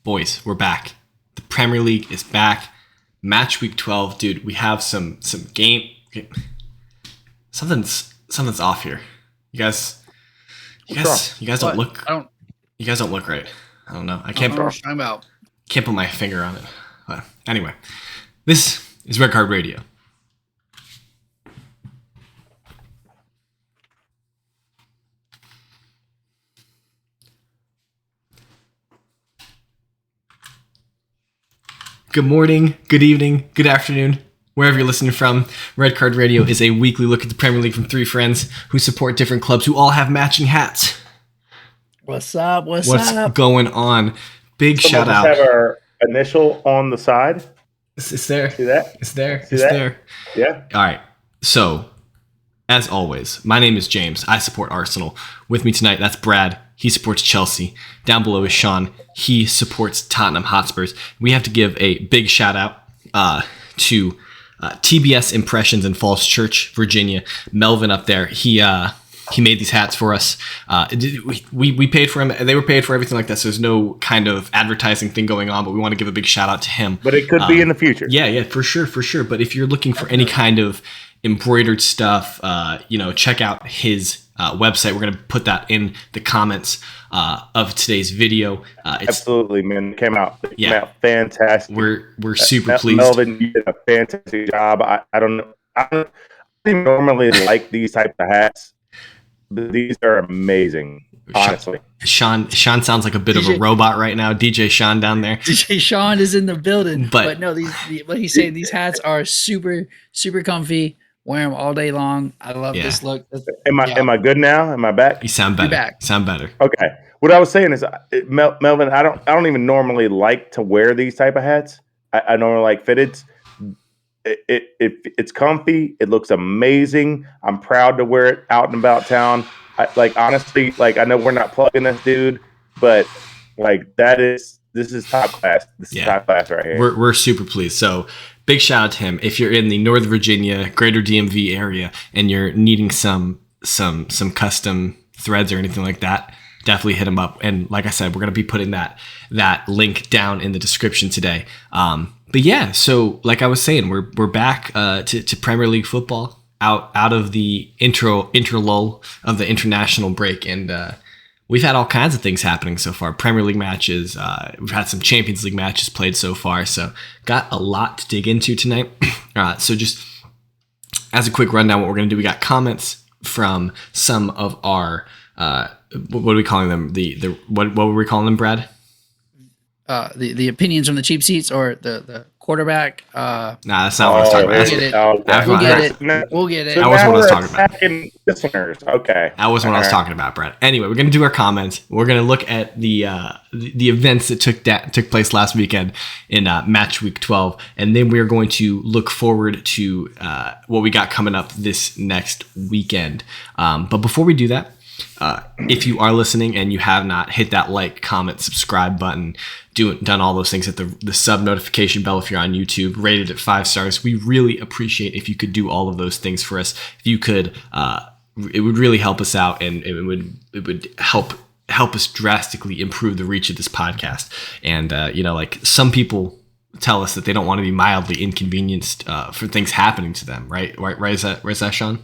Boys, we're back. The Premier League is back. Match week 12, dude. We have some game. Something's off here. You guys don't look. You guys don't look right. I don't know. I can't put my finger on it. But anyway, this is Red Card Radio. Good morning, good evening, good afternoon, wherever you're listening from. Red Card Radio is a weekly look at the Premier League from three friends who support different clubs who all have matching hats. What's up? What's going on? Big shout out. Have our initial on the side. It's there. See that? It's there. See it's that? There. Yeah. All right. So, as always, my name is James. I support Arsenal. With me tonight, that's Brad. He supports Chelsea. Down below is Sean. He supports Tottenham Hotspurs. We have to give a big shout out to TBS Impressions in Falls Church, Virginia. Melvin up there. He made these hats for us. We paid for him. They were paid for everything like that. So there's no kind of advertising thing going on. But we want to give a big shout out to him. But it could be in the future. Yeah, for sure. But if you're looking for any kind of embroidered stuff, check out his website. We're going to put that in the comments of today's video. Absolutely, man. It came out fantastic. We're super pleased. Melvin, you did a fantastic job. I don't normally like these types of hats, but these are amazing. Honestly, Sean sounds like a bit of a robot right now. DJ Sean down there. DJ Sean is in the building. But no, what he's saying, these hats are super, super comfy. Wear them all day long. I love this look. Am I good now? Am I back? You sound better. You're back. Sound better. Okay. What I was saying is, Melvin, I don't even normally like to wear these type of hats. I normally like fitteds. It's comfy. It looks amazing. I'm proud to wear it out and about town. Honestly, I know we're not plugging this dude, but this is top class. This is top class right here. We're super pleased. So big shout out to him. If you're in the Northern Virginia, Greater DMV area, and you're needing some custom threads or anything like that, definitely hit him up. And like I said, we're gonna be putting that link down in the description today. But yeah, so like I was saying, we're back to Premier League football out of the interlull of the international break, and we've had all kinds of things happening so far. Premier League matches, we've had some Champions League matches played so far, so got a lot to dig into tonight. So just as a quick rundown, what we're going to do, we got comments from some of our, what are we calling them? What were we calling them, Brad? The opinions from the cheap seats or the quarterback. Nah, that's not what I was talking about. We'll get it. So that wasn't what I was talking about. Listeners. Okay. That wasn't what I was talking about, Brad. Anyway, we're going to do our comments. We're going to look at the events that took place last weekend in match week 12, and then we're going to look forward to what we got coming up this next weekend. But before we do that, if you are listening and you have not hit that like, comment, subscribe button, done all those things, hit the sub notification bell if you're on YouTube, rated at 5 stars. We really appreciate if you could do all of those things for us. If you could, it would really help us out, and it would help us drastically improve the reach of this podcast. And some people tell us that they don't want to be mildly inconvenienced for things happening to them, right? Right? Is that Sean?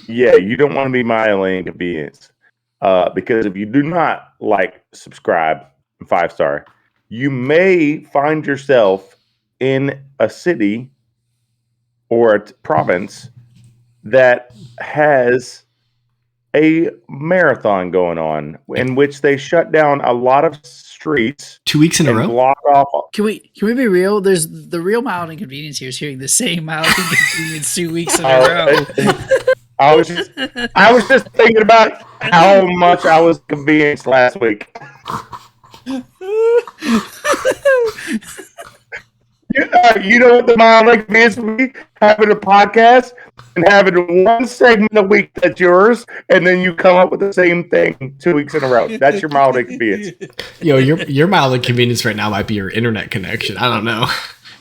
Yeah, you don't want to be mildly inconvenienced because if you do not subscribe, 5-star, you may find yourself in a city or a province that has a marathon going on in which they shut down a lot of streets 2 weeks in a row. Block off. Can we be real? There's the real mild inconvenience here is hearing the same mild inconvenience 2 weeks in a row. I was just thinking about how much I was convenienced last week. You know what the mild inconvenience would be? Having a podcast and having one segment a week that's yours, and then you come up with the same thing 2 weeks in a row. That's your mild inconvenience. Yo, your mild inconvenience right now might be your internet connection. I don't know.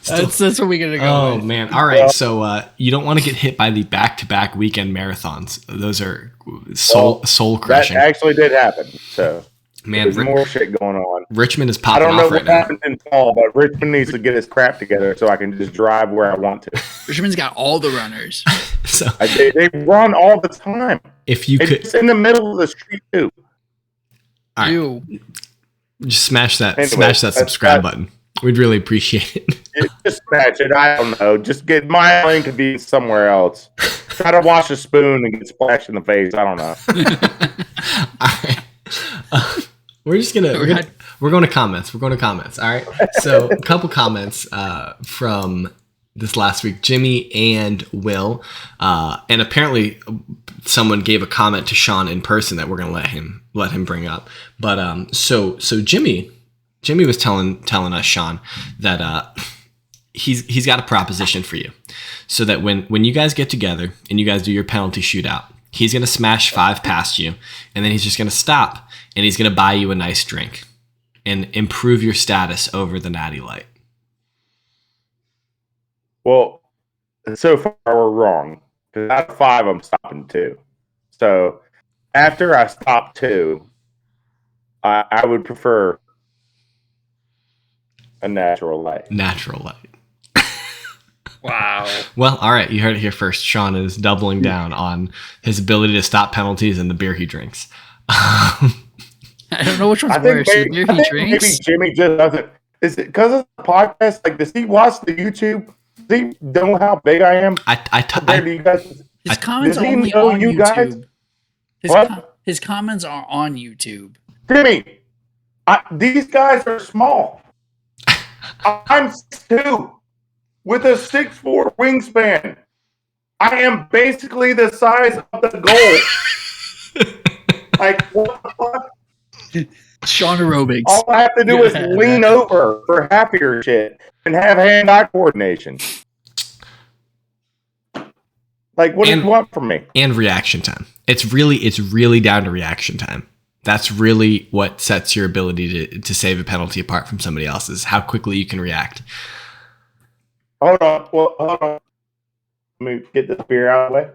That's what we're gonna go. Oh with. Man! All right, so you don't want to get hit by the back-to-back weekend marathons. Those are soul crushing. That actually did happen. So Man, there's more shit going on. Richmond is I popping don't know off right what now. happened in fall, but Richmond needs to get his crap together so I can just drive where I want to. Richmond's got all the runners. So They run all the time. if you could, it's in the middle of the street too. all right, Ew. just smash that Anyway, subscribe button. We'd really appreciate it. Just smash it. I don't know. Just get my link could be somewhere else. Try to wash a spoon and get splashed in the face. I don't know. All right. We're just gonna we're going to comments. We're going to comments. All right. So a couple comments from this last week, Jimmy and Will, and apparently someone gave a comment to Sean in person that we're going to let him bring up. But so Jimmy was telling us, Sean, that he's got a proposition for you, so that when you guys get together and you guys do your penalty shootout, he's going to smash 5 past you, and then he's just going to stop and he's going to buy you a nice drink and improve your status over the Natty Light. Well, so far we're wrong. Because out of 5, I'm stopping 2. So after I stop 2, I would prefer a natural light. Natural light. Wow. Well, all right. You heard it here first. Sean is doubling down on his ability to stop penalties and the beer he drinks. I don't know which one's worse. The beer he drinks? Maybe Jimmy just doesn't. Is it because of the podcast? Like, does he watch the YouTube? Does he know how big I am? His comments are only on YouTube. His comments are on YouTube. Jimmy, these guys are small. I'm 6'2", with a 6'4" wingspan. I am basically the size of the goal. Like, what the fuck? Sean aerobics. All I have to do is lean over for happier shit and have hand-eye coordination. Like, what do you want from me? And reaction time. It's really down to reaction time. That's really what sets your ability to save a penalty apart from somebody else's. How quickly you can react. Hold on. Let me get this beer out of the way.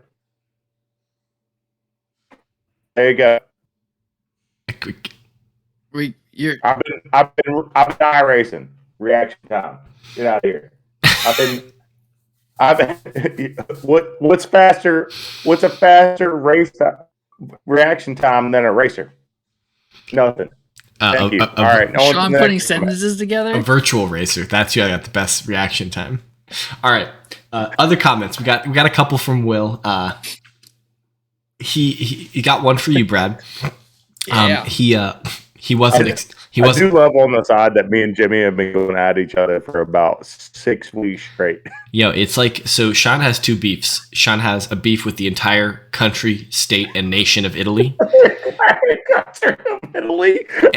There you go. I've been iRacing. Reaction time. Get out of here. What's faster? What's a faster reaction time than a racer? Nothing. Thank you. All right. Sean putting sentences together. A virtual racer. That's who I got the best reaction time. All right. Other comments. We got a couple from Will. He got one for you, Brad. Yeah. He wasn't. I do love on the side that me and Jimmy have been going at each other for about 6 weeks straight. Yo, it's like, so Sean has 2 beefs. Sean has a beef with the entire country, state, and nation of Italy.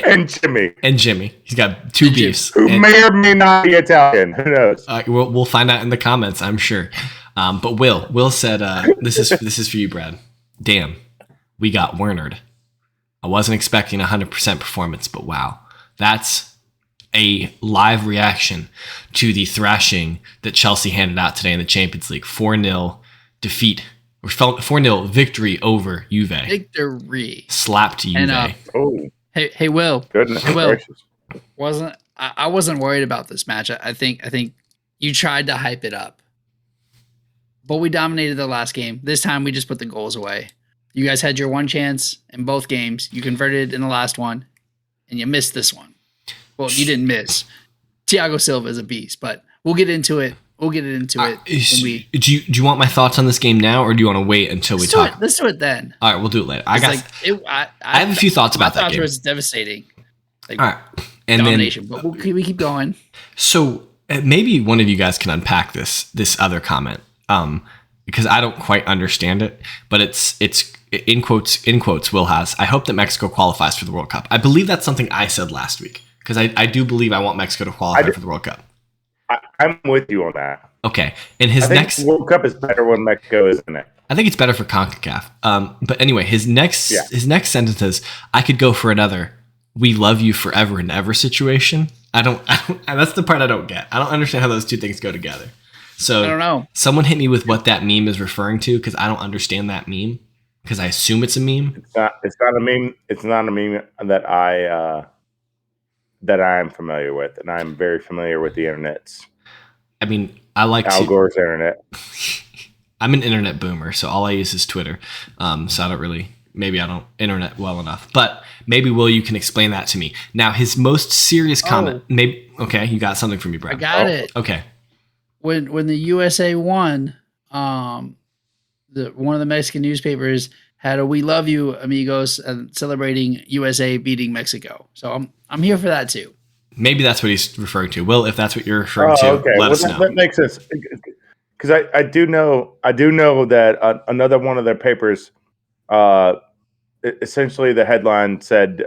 And Jimmy. And Jimmy. He's got 2 beefs. Who may or may not be Italian. Who knows? We'll find out in the comments, I'm sure. But Will said, this is for you, Brad. Damn, we got Wernered. I wasn't expecting 100% performance, but wow. That's a live reaction to the thrashing that Chelsea handed out today in the Champions League. 4-0 defeat, or 4-0 victory over Juve. Victory. Slapped Juve. And, hey, Will. Goodness gracious. I wasn't worried about this match. I think you tried to hype it up. But we dominated the last game. This time we just put the goals away. You guys had your one chance in both games. You converted in the last one, and you missed this one. Well, you didn't miss. Thiago Silva is a beast, but we'll get into it. We'll get into it. Do you want my thoughts on this game now, or do you want to wait until we talk? Let's do it then. All right, we'll do it later. I have a few thoughts about that game. It was devastating. All right, and domination, but we keep going. So maybe one of you guys can unpack this other comment, because I don't quite understand it. But it's in quotes. Will has. I hope that Mexico qualifies for the World Cup. I believe that's something I said last week, because I do believe I want Mexico to qualify for the World Cup. I'm with you on that. Okay, and his next World Cup is better when Mexico is in it. I think it's better for CONCACAF. But anyway, his next sentence is, I could go for another "we love you forever and ever" situation. I don't. That's the part I don't get. I don't understand how those two things go together. So I don't know. Someone hit me with what that meme is referring to, because I don't understand that meme. because I assume it's a meme. It's not a meme. It's not a meme that I am familiar with, and I'm very familiar with the internet's. I mean, I like Al Gore's internet. I'm an internet boomer, so all I use is Twitter. So maybe I don't internet well enough, but maybe Will, you can explain that to me. Now, his most serious comment, okay, you got something from me, Brad. I got it. Okay. When the USA won, one of the Mexican newspapers had a "We love you, amigos," celebrating USA beating Mexico. So I'm here for that too. Maybe that's what he's referring to. Will, if that's what you're referring to, okay. let us know. That makes sense. Because I do know that another one of their papers, essentially the headline said,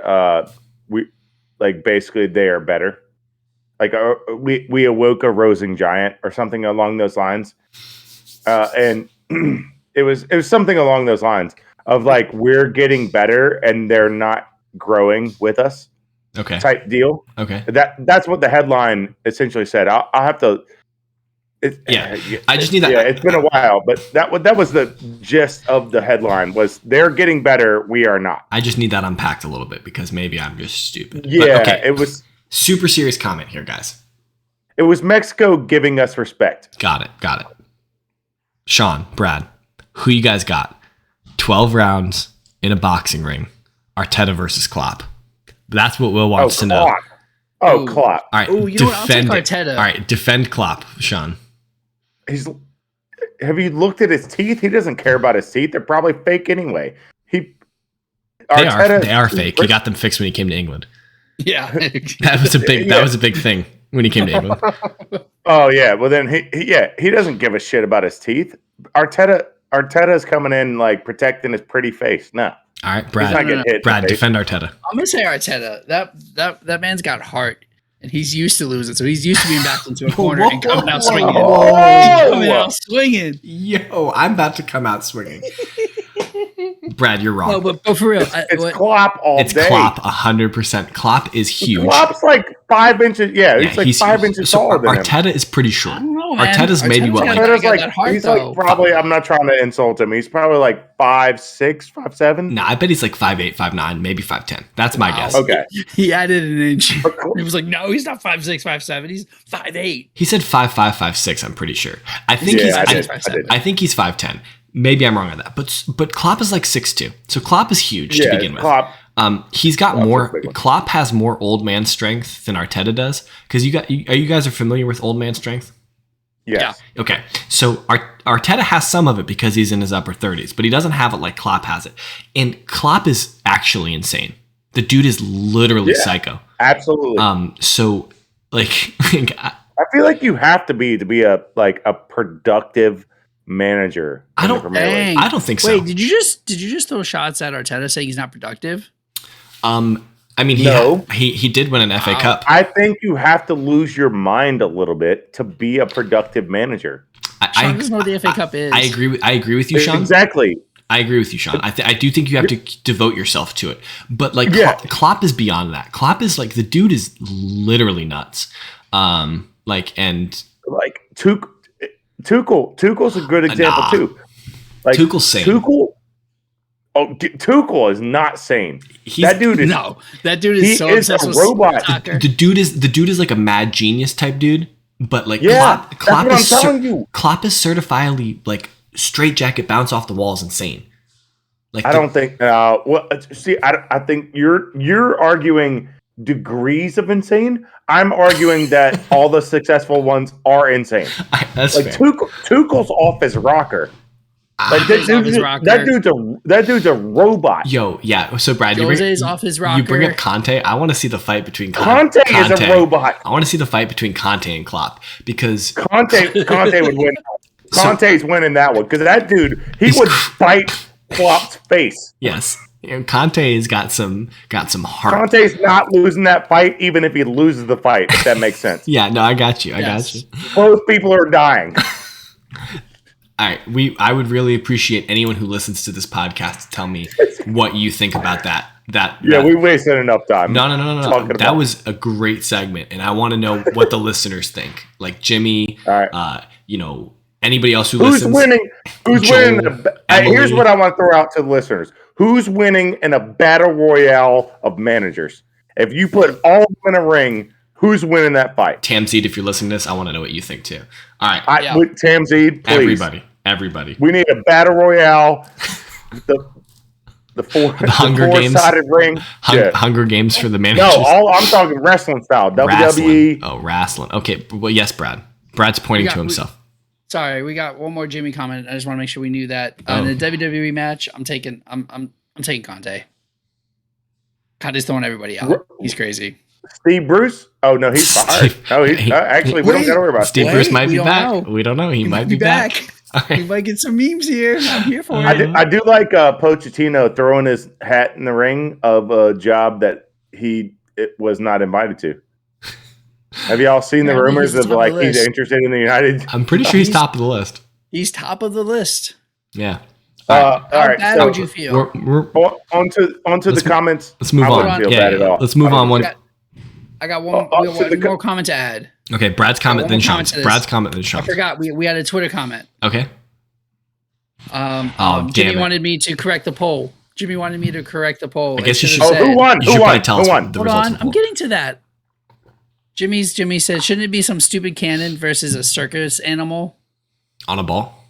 basically they are better. Like we awoke a rosing giant or something along those lines, and it was something along those lines of like we're getting better and they're not growing with us. Okay. Type deal. Okay. That's what the headline essentially said. I'll have to. I just need that. Yeah, it's been a while, but that was the gist of the headline was they're getting better, we are not. I just need that unpacked a little bit because maybe I'm just stupid. Yeah, but, okay. It was super serious comment here, guys. It was Mexico giving us respect. Got it. Sean, Brad, who you guys got? 12 rounds in a boxing ring. Arteta versus Klopp. That's what Will wants to know. Klopp. All right. Oh, you know what? I'll take Arteta. All right, defend Klopp, Sean. Have you looked at his teeth? He doesn't care about his teeth. They're probably fake anyway. They are fake. He got them fixed when he came to England. Yeah. That was a big thing when he came to England. Oh yeah. Well then he doesn't give a shit about his teeth. Arteta's coming in like protecting his pretty face. No. All right, Brad. Brad, defend Arteta. I'm gonna say Arteta. That man's got heart, and he's used to losing, so he's used to being backed into a corner and coming out swinging. Yo, I'm about to come out swinging. Brad, you're wrong. No, but for real, it's Klopp all day. It's Klopp 100%. Klopp is huge. Klopp's like 5 inches. Yeah, he's like 5 inches taller than him. Arteta is pretty short. I don't know, man. Arteta's maybe what? He's like probably. I'm not trying to insult him. He's probably like 5'6", 5'7". No, I bet he's like 5'8", 5'9", maybe 5'10". That's my guess. Okay. He added an inch. He was like, no, he's not 5'6", 5'7". He's 5'8". He said 5'5", 5'6". I'm pretty sure. I think I think he's 5'10". Maybe I'm wrong on that, but Klopp is like 6'2", so Klopp is huge to begin with. Klopp. He's got more. Klopp has more old man strength than Arteta does. Because you guys are familiar with old man strength? Yes. Yeah. Okay, so Arteta has some of it because he's in his upper 30s, but he doesn't have it like Klopp has it. And Klopp is actually insane. The dude is literally psycho. Absolutely. So like, I feel like you have to be a productive manager. I don't think so. Wait, did you just throw shots at Arteta saying he's not productive? I mean, he did win an FA Cup. I think you have to lose your mind a little bit to be a productive manager. Sean doesn't know what the FA Cup is. I agree with you, Sean. Exactly. I agree with you, Sean. I do think you have to devote yourself to it. But like Klopp is beyond that. Klopp is like the dude is literally nuts. Tuchel's a good example too. Like Tuchel's sane. Tuchel is not sane. That dude is so obsessed with robot. soccer. The dude is like a mad genius type dude. But like Klopp that's what I'm telling you. Klopp is certifiably like straight jacket bounce off the walls insane. Like I don't think. I think you're arguing degrees of insane. I'm arguing that all the successful ones are insane. That's like fair. Tuchel's off his rocker. Like that dude's a robot. Yo, yeah. So Brad, Jose's off his rocker. You bring up Conte. I want to see the fight between Conte is a robot. I want to see the fight between Conte and Klopp because Conte would win. Conte's winning that one because that dude would fight Klopp's face. Yes. Conte's got some heart. Conte's not losing that fight, even if he loses the fight. If that makes sense. Yeah, no, I got you. I got you. Both people are dying. All right, I would really appreciate anyone who listens to this podcast to tell me what you think about that. We wasted enough time. No. That was a great segment, and I want to know what the listeners think. Like Jimmy, Anybody else who Who's listens? winning? Who's Joel, winning? Emily. Here's what I want to throw out to the listeners. Who's winning in a battle royale of managers? If you put all of them in a ring, who's winning that fight? Tamzeed, if you're listening to this, I want to know what you think too. All right. With Tamzeed, please. Everybody. We need a battle royale. The Hunger Games four-sided ring. Hunger Games for the managers. No, I'm talking wrestling style. WWE. Oh, wrestling. Okay. Well, yes, Brad. Brad's pointing to himself. Sorry, we got one more Jimmy comment. I just want to make sure we knew that. In the WWE match, I'm taking Conte. Conte's throwing everybody out. He's crazy. Steve Bruce? Oh no, he's fired. Actually, we don't got to worry about Steve Bruce. Might be back. We don't know. He might be back. Right. We might get some memes here. I'm here for it. I do like Pochettino throwing his hat in the ring of a job that it was not invited to. Have y'all seen the rumors of like he's interested in the United? I'm pretty sure he's top of the list. He's top of the list. Yeah. All right. How bad would you feel? We're onto the comments. Let's move on. Feel bad at all. Let's move on. I got one more comment to add. Okay, Brad's comment, then Sean's. Brad's comment, then Sean's. I forgot. We had a Twitter comment. Okay. Jimmy wanted me to correct the poll. I guess you should. Who won? Who won? Tell us the Hold results on. I'm getting to that. Jimmy said, shouldn't it be some stupid cannon versus a circus animal? On a ball?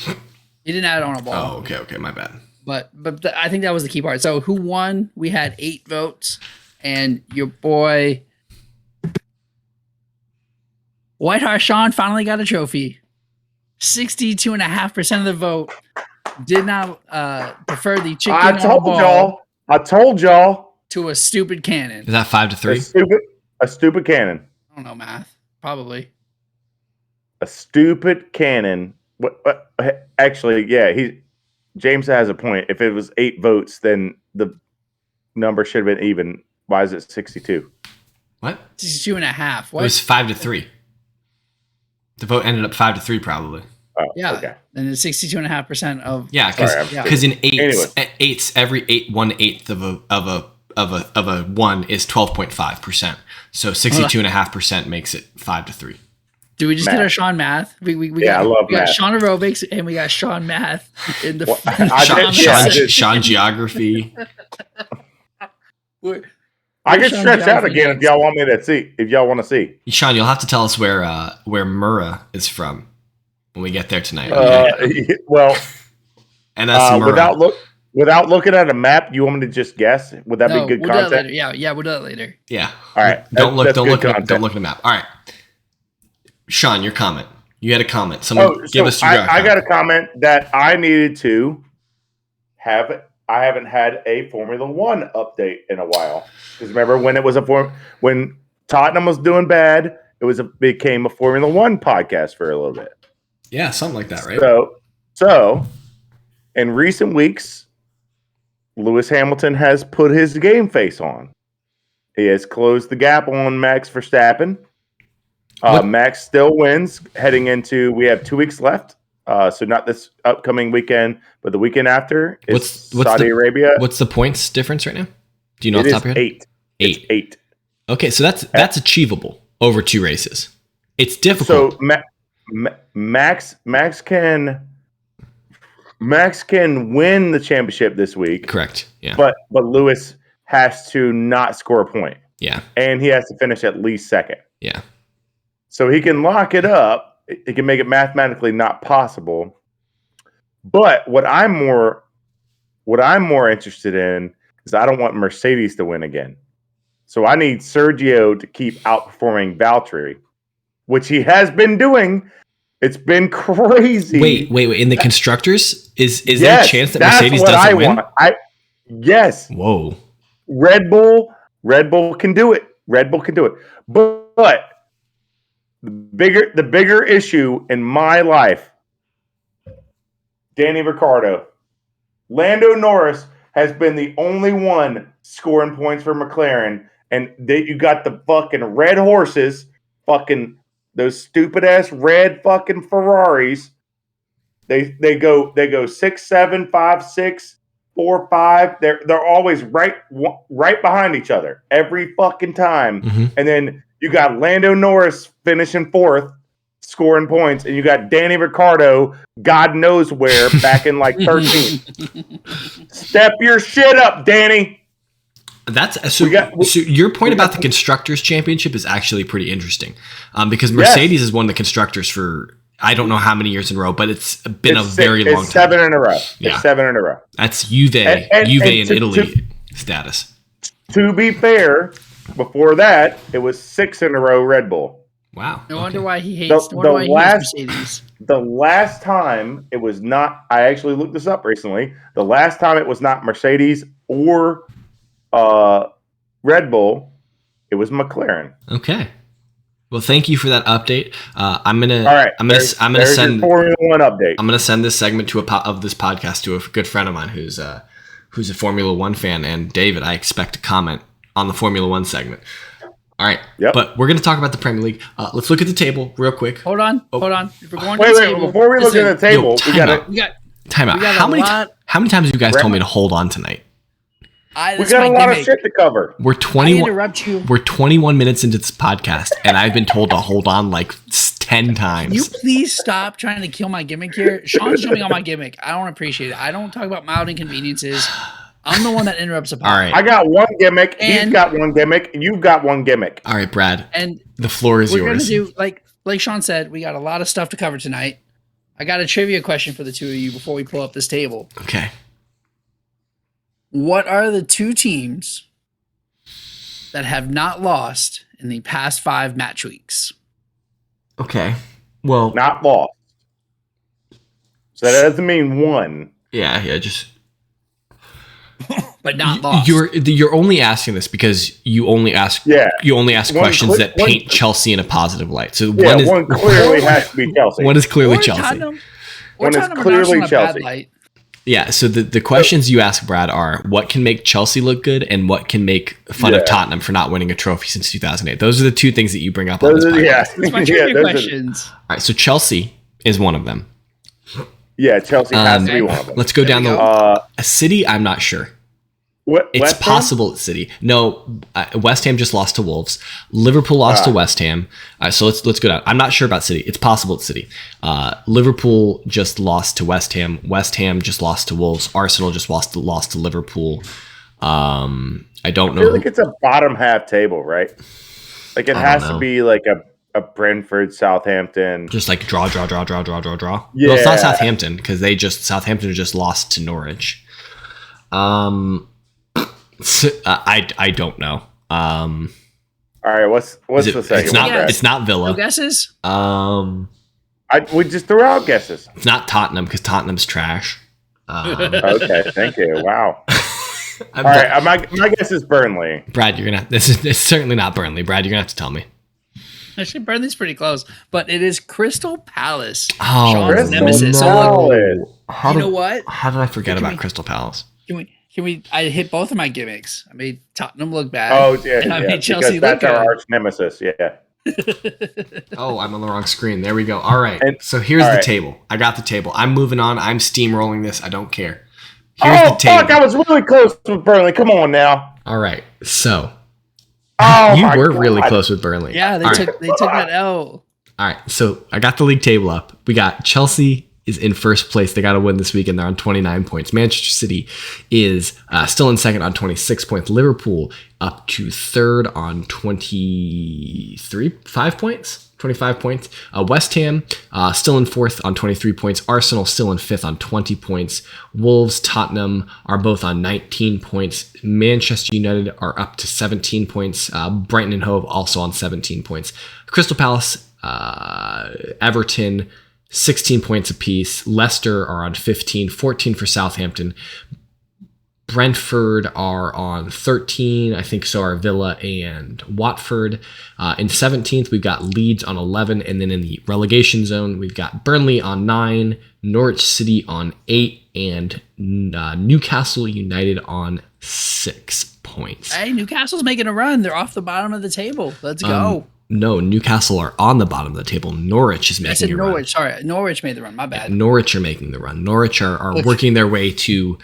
He didn't add it on a ball. Oh, okay. My bad. But I think that was the key part. So who won? We had 8 votes. And your boy, Whiteheart Sean, finally got a trophy. 62.5% of the vote did not prefer the chicken on a ball. I told y'all. To a stupid cannon. Is that 5-3? A stupid cannon. I don't know math. Probably. A stupid cannon. What? Actually, yeah. James has a point. If it was 8 votes, then the number should have been even. Why is it 62? What? 62.5. What? It was 5-3. The vote ended up 5-3, probably. Oh, yeah. Okay. And it's 62.5% of. Yeah, because in eights, every 1/8 of a 1 is 12.5%. So 62.5% makes it 5-3. Do we just get our Sean math? We got Sean aerobics and we got Sean math in the Sean geography. I can stretch out again if y'all want me to see. If y'all want to see, Sean, you'll have to tell us where Murrah is from when we get there tonight. Okay? Well, and that's without looking at a map. You want me to just guess? Would that be good content? Yeah, we'll do that later. Yeah. All right. Don't look at the map. All right. Sean, your comment. You had a comment. Give us your I got a comment that I needed to have. I haven't had a Formula One update in a while. Because remember when it was when Tottenham was doing bad, became a Formula One podcast for a little bit. Yeah, something like that, right? So in recent weeks, Lewis Hamilton has put his game face on. He has closed the gap on Max Verstappen. Max still wins heading into. We have 2 weeks left. So not this upcoming weekend, but the weekend after is Saudi Arabia. What's the points difference right now? Do you know off the top of your head? 8. 8. Okay, so that's achievable over 2 races. It's difficult. So Max can win the championship this week. Correct. Yeah. But Lewis has to not score a point. Yeah. And he has to finish at least second. Yeah. So he can lock it up. It can make it mathematically not possible. But what I'm more interested in is I don't want Mercedes to win again. So I need Sergio to keep outperforming Valtteri, which he has been doing. It's been crazy. Wait. In the constructors, is there a chance that Mercedes doesn't win? Yes. Whoa. Red Bull can do it. But the bigger issue in my life, Danny Ricciardo. Lando Norris has been the only one scoring points for McLaren, and you got the fucking red horses, fucking those stupid ass red fucking Ferraris. They go 6, 7, 5, 6, 4, 5. They're always right behind each other every fucking time, Mm-hmm. and then you got Lando Norris finishing 4th, scoring points, and you got Danny Ricardo, God knows where, back in like 13th. Step your shit up, Danny. That's so your point about the Constructors Championship is actually pretty interesting, because Mercedes has won the Constructors for I don't know how many years in a row, but it's been a very long time. 7 in a row. Yeah. It's 7 in a row. That's Juve in Italy status. To be fair, before that, it was 6 in a row Red Bull. Wow. No wonder why he hates. No wonder why he hates Mercedes. The last time it was not. I actually looked this up recently. The last time it was not Mercedes or Red Bull, it was McLaren. Okay. Well, thank you for that update. I'm gonna send Formula One update. I'm gonna send this segment of this podcast to a good friend of mine who's a Formula One fan. And David, I expect a comment on the Formula One segment. All right. Yep. But we're gonna talk about the Premier League. Let's look at the table real quick. Hold on. If we're going wait, before we look at the table, we got time out. How many times have you guys told me to hold on tonight? We got a lot of shit to cover. We're 21. Interrupt you. We're 21 minutes into this podcast, and I've been told to hold on like 10 times. Can you please stop trying to kill my gimmick here? Sean's jumping on my gimmick. I don't appreciate it. I don't talk about mild inconveniences. I'm the one that interrupts a podcast. All right. I got one gimmick. He's got one gimmick. You've got one gimmick. All right, Brad. And the floor is yours. We're gonna do like Sean said. We got a lot of stuff to cover tonight. I got a trivia question for the two of you before we pull up this table. Okay. What are the two teams that have not lost in the past 5 match weeks? Okay. Well, not lost. So that doesn't mean one. Yeah, just. But not lost. You're only asking this because you only ask questions that paint Chelsea in a positive light. So one clearly has to be Chelsea. One is clearly Chelsea. One is clearly Chelsea. Yeah, so the questions you ask, Brad, are what can make Chelsea look good and what can make fun of Tottenham for not winning a trophy since 2008. Those are the two things that you bring up on this podcast. Yeah. That's my trivia questions. All right, so Chelsea is one of them. Yeah, Chelsea has to be one of them. Let's go down a City, I'm not sure. It's possible at City. No, West Ham just lost to Wolves. Liverpool lost to West Ham. So let's go down. I'm not sure about City. It's possible at City. Liverpool just lost to West Ham. West Ham just lost to Wolves. Arsenal just lost to Liverpool. I don't know. I feel like it's a bottom half table, right? Like it has to be like a Brentford, Southampton. Just like draw. Yeah. Well, it's not Southampton because Southampton just lost to Norwich. I don't know. All right, what's the second one? It's not Villa. No guesses? We just threw out guesses. It's not Tottenham because Tottenham's trash. Okay, thank you. Wow. All right, my guess is Burnley. Brad, it's certainly not Burnley. Brad, you're gonna have to tell me. Actually, Burnley's pretty close, but it is Crystal Palace. Oh, Sean's nemesis. No. You know what? How did I forget about Crystal Palace? Can we? I hit both of my gimmicks. I made Tottenham look bad. Oh yeah, and I made Chelsea look good. That's our arch nemesis. Yeah. Oh, I'm on the wrong screen. There we go. All right. So here's the table. I got the table. I'm moving on. I'm steamrolling this. I don't care. Here's the table. Fuck! I was really close with Burnley. Come on now. All right. So you were really close with Burnley. Yeah, they took that L. All right. So I got the league table up. We got Chelsea is in first place. They got to win this weekend. They're on 29 points. Manchester City is still in second on 26 points. Liverpool up to third on 25 points. West Ham still in fourth on 23 points. Arsenal still in fifth on 20 points. Wolves, Tottenham are both on 19 points. Manchester United are up to 17 points. Brighton and Hove also on 17 points. Crystal Palace, Everton, 16 points apiece. Leicester are on 15, 14 for Southampton. Brentford are on 13. I think so are Villa and Watford. In 17th, we've got Leeds on 11. And then in the relegation zone, we've got Burnley on 9, Norwich City on 8, and Newcastle United on 6 points. Hey, Newcastle's making a run. They're off the bottom of the table. Let's go. No, Newcastle are on the bottom of the table. Norwich is making a Norwich. run. Sorry, Norwich made the run. My bad. Yeah, Norwich are making the run. Norwich are working their way to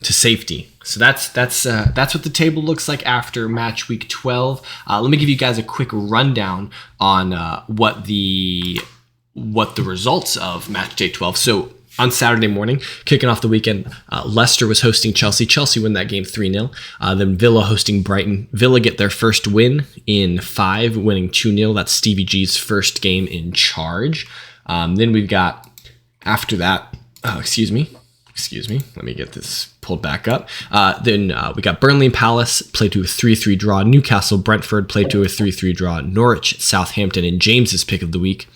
safety. So that's what the table looks like after match week 12. Let me give you guys a quick rundown on what the results of match day 12. So on Saturday morning, kicking off the weekend, Leicester was hosting Chelsea. Chelsea win that game 3-0. Then Villa hosting Brighton. Villa get their first win in 5, winning 2-0. That's Stevie G's first game in charge. Then we've got, after that, excuse me, let me get this pulled back up. Then we got Burnley and Palace played to a 3-3 draw. Newcastle, Brentford played to a 3-3 draw. Norwich, Southampton, and James's pick of the week.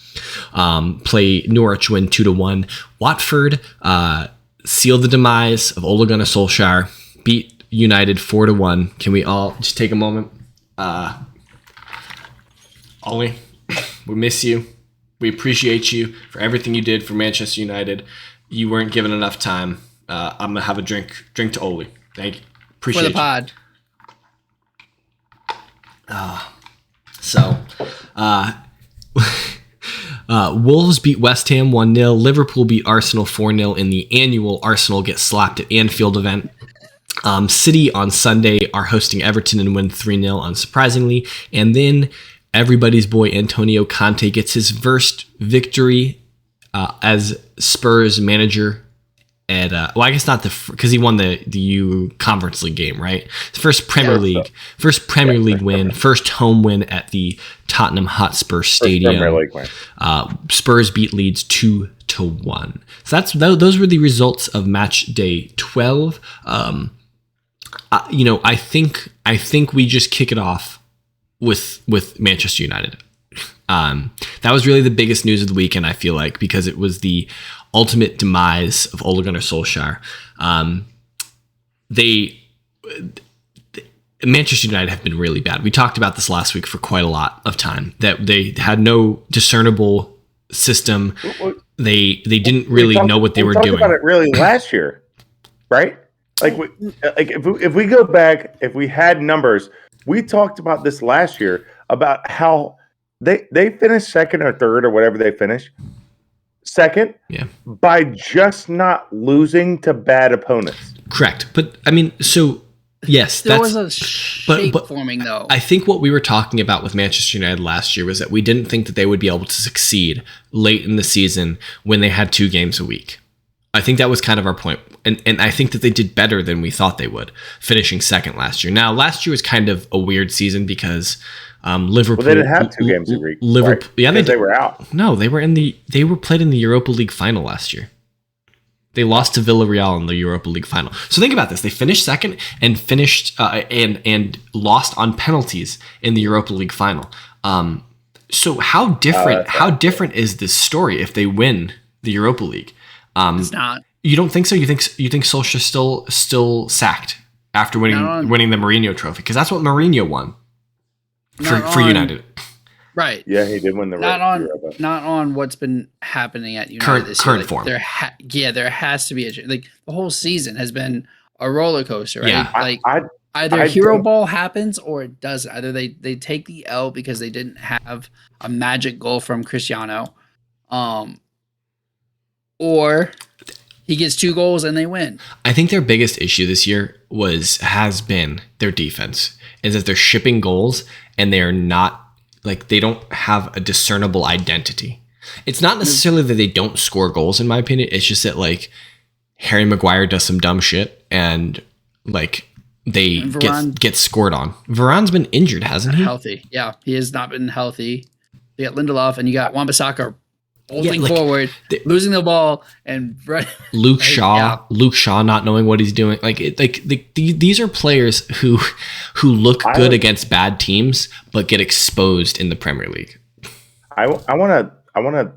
Play Norwich win 2-1. Watford seal the demise of Ole Gunnar Solskjaer, beat United 4-1. Can we all just take a moment? Ole, we miss you. We appreciate you for everything you did for Manchester United. You weren't given enough time. I'm gonna have a drink to Ole. Thank you. Appreciate for the pod. Wolves beat West Ham 1-0. Liverpool beat Arsenal 4-0 in the annual Arsenal Get Slapped at Anfield event. City on Sunday are hosting Everton and win 3-0 unsurprisingly. And then everybody's boy Antonio Conte gets his first victory as Spurs manager at I guess not because he won the U Conference League game, right? First Premier League win, first home win at the Tottenham Hotspur Stadium. Spurs beat Leeds 2-1. So those were the results of match day 12. I think we just kick it off with Manchester United. That was really the biggest news of the weekend, I feel like, because it was the ultimate demise of Ole Gunnar Solskjaer. Manchester United have been really bad. We talked about this last week for quite a lot of time, that they had no discernible system. They didn't really know what they were doing. We talked about it really last year, right? If we go back, if we had numbers, we talked about this last year about how they finished second or third or whatever they finished. Second, by just not losing to bad opponents. Correct. But I mean, so yes, there was a shape forming though. I think what we were talking about with Manchester United last year was that we didn't think that they would be able to succeed late in the season when they had 2 games a week. I think that was kind of our point. And I think that they did better than we thought they would, finishing second last year. Now, last year was kind of a weird season because Liverpool. Well, they didn't have 2 games a week. Liverpool, right? They were out. No, they were played in the Europa League final last year. They lost to Villarreal in the Europa League final. So think about this: they finished second and finished and lost on penalties in the Europa League final. So how different is this story if they win the Europa League? It's not. You don't think so? You think Solskjaer's still sacked after winning the Mourinho trophy? Because that's what Mourinho won for United. Right. Yeah, he did win the Europa. Not on what's been happening at United this year. Current form. There has to be the whole season has been a roller coaster, right? Yeah. Either hero ball happens or it doesn't. Either they take the L because they didn't have a magic goal from Cristiano, or he gets 2 goals and they win. I think their biggest issue this year has been their defense, is that they're shipping goals and they are not they don't have a discernible identity. It's not necessarily that they don't score goals, in my opinion. It's just that Harry Maguire does some dumb shit and they get scored on. Varane's been injured, hasn't he? Healthy. Yeah, he has not been healthy. You got Lindelof and you got Wan-Bissaka holding forward, losing the ball, and Luke Shaw not knowing what he's doing. These are players who look good against bad teams but get exposed in the Premier League. I want to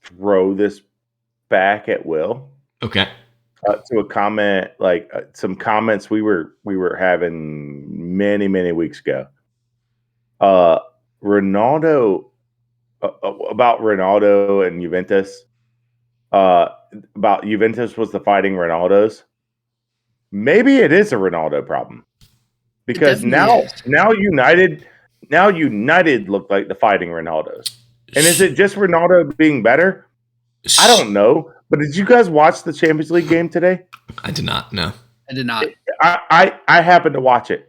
throw this back at Will. Okay. To a comment, some comments we were having many weeks ago. Ronaldo. About Ronaldo and Juventus, about Juventus was the fighting Ronaldos. Maybe it is a Ronaldo problem because now United now United look like the fighting Ronaldos. And is it just Ronaldo being better? I don't know. But did you guys watch the Champions League game today? I did not. No, I did not. I happened to watch it.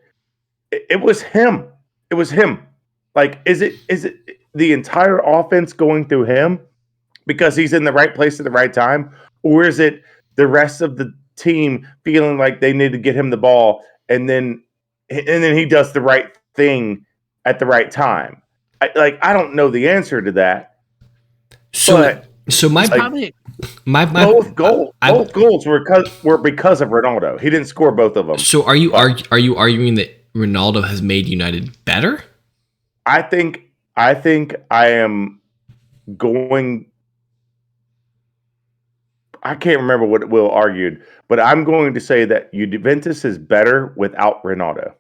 It was him. It was him. Like, is it the entire offense going through him because he's in the right place at the right time, or is it the rest of the team feeling like they need to get him the ball and then he does the right thing at the right time? I don't know the answer to that. So my both goals were because of Ronaldo. He didn't score both of them. So are you arguing that Ronaldo has made United better? I think I am going. I can't remember what Will argued, but I'm going to say that Juventus is better without Ronaldo.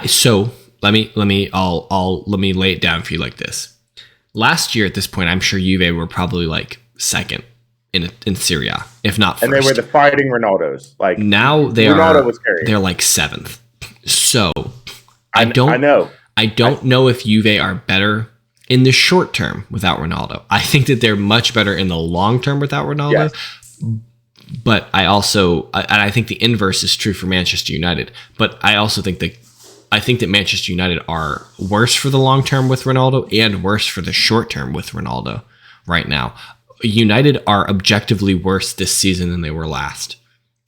So let me lay it down for you like this. Last year at this point, I'm sure Juve were probably like second in Serie A, if not first. And they were the fighting Ronaldos. Like now Ronaldo was carrying. They're like seventh. So I know. I don't know if Juve are better in the short term without Ronaldo. I think that they're much better in the long term without Ronaldo. Yes. But I think the inverse is true for Manchester United. But I also think that Manchester United are worse for the long term with Ronaldo and worse for the short term with Ronaldo right now. United are objectively worse this season than they were last.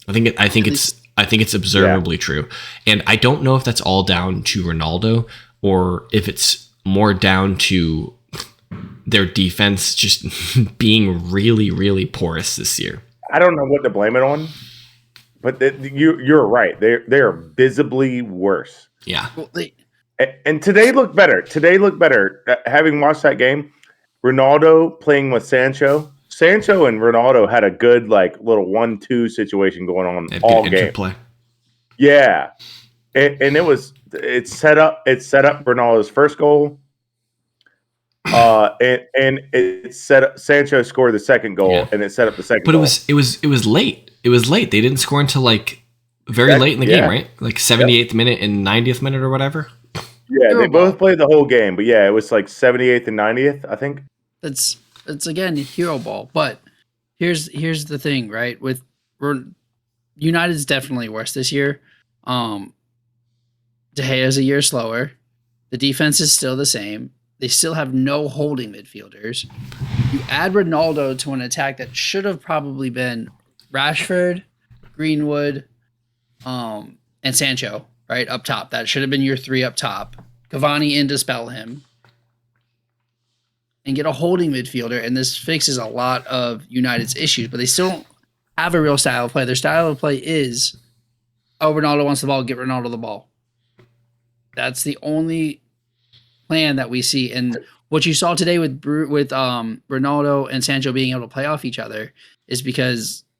I think it's observably true. And I don't know if that's all down to Ronaldo or if it's more down to their defense just being really, really porous this year. I don't know what to blame it on, but you're right. They are visibly worse. Yeah. And today looked better. Having watched that game, Ronaldo playing with Sancho and Ronaldo had a good like little 1-2 situation going on all game. Interplay. Yeah, and it set up Ronaldo's first goal. And it set up Sancho scored the second goal, and it set up the second. But goal. it was late. It was late. They didn't score until like very late in the game, right? Like 78th minute and 90th minute or whatever. Yeah, they both played the whole game, but yeah, it was like 78th and 90th, I think. It's again hero ball, but here's the thing, right? With United's definitely worse this year. De Gea's a year slower. The defense is still the same. They still have no holding midfielders. You add Ronaldo to an attack that should have probably been Rashford, Greenwood, and Sancho, right, up top. That should have been your three up top. Cavani in to spell him. And get a holding midfielder, and this fixes a lot of United's issues, but they still don't have a real style of play. Their style of play is, Ronaldo wants the ball, get Ronaldo the ball. That's the only plan that we see. And what you saw today with Ronaldo and Sancho being able to play off each other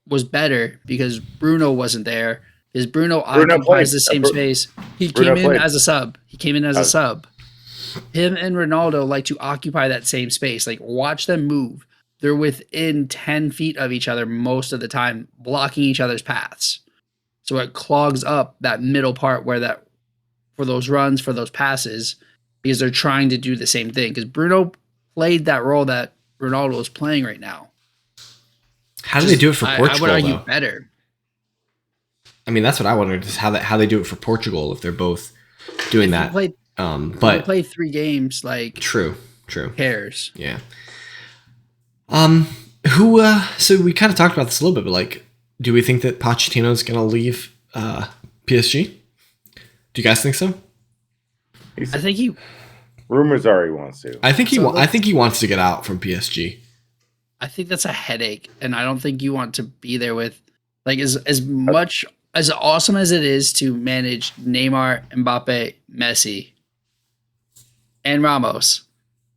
was better because Bruno wasn't there. Because Bruno occupies the same space. He came in as a sub. Him and Ronaldo like to occupy that same space. Like, watch them move. They're within 10 feet of each other most of the time, blocking each other's paths. So it clogs up that middle part for those runs, for those passes, because they're trying to do the same thing. Because Bruno played that role that Ronaldo is playing right now. How do they do it for Portugal? I would argue better. I mean, that's what I wondered is how they do it for Portugal if they're both doing that. But play 3 games, like true. Who cares? Yeah. So we kind of talked about this a little bit, but like, do we think that Pochettino's going to leave PSG? Do you guys think so? I think rumors are he wants to. I think he wants to get out from PSG. I think that's a headache, and I don't think you want to be there with like as much as awesome as it is to manage Neymar, Mbappe, Messi, and Ramos.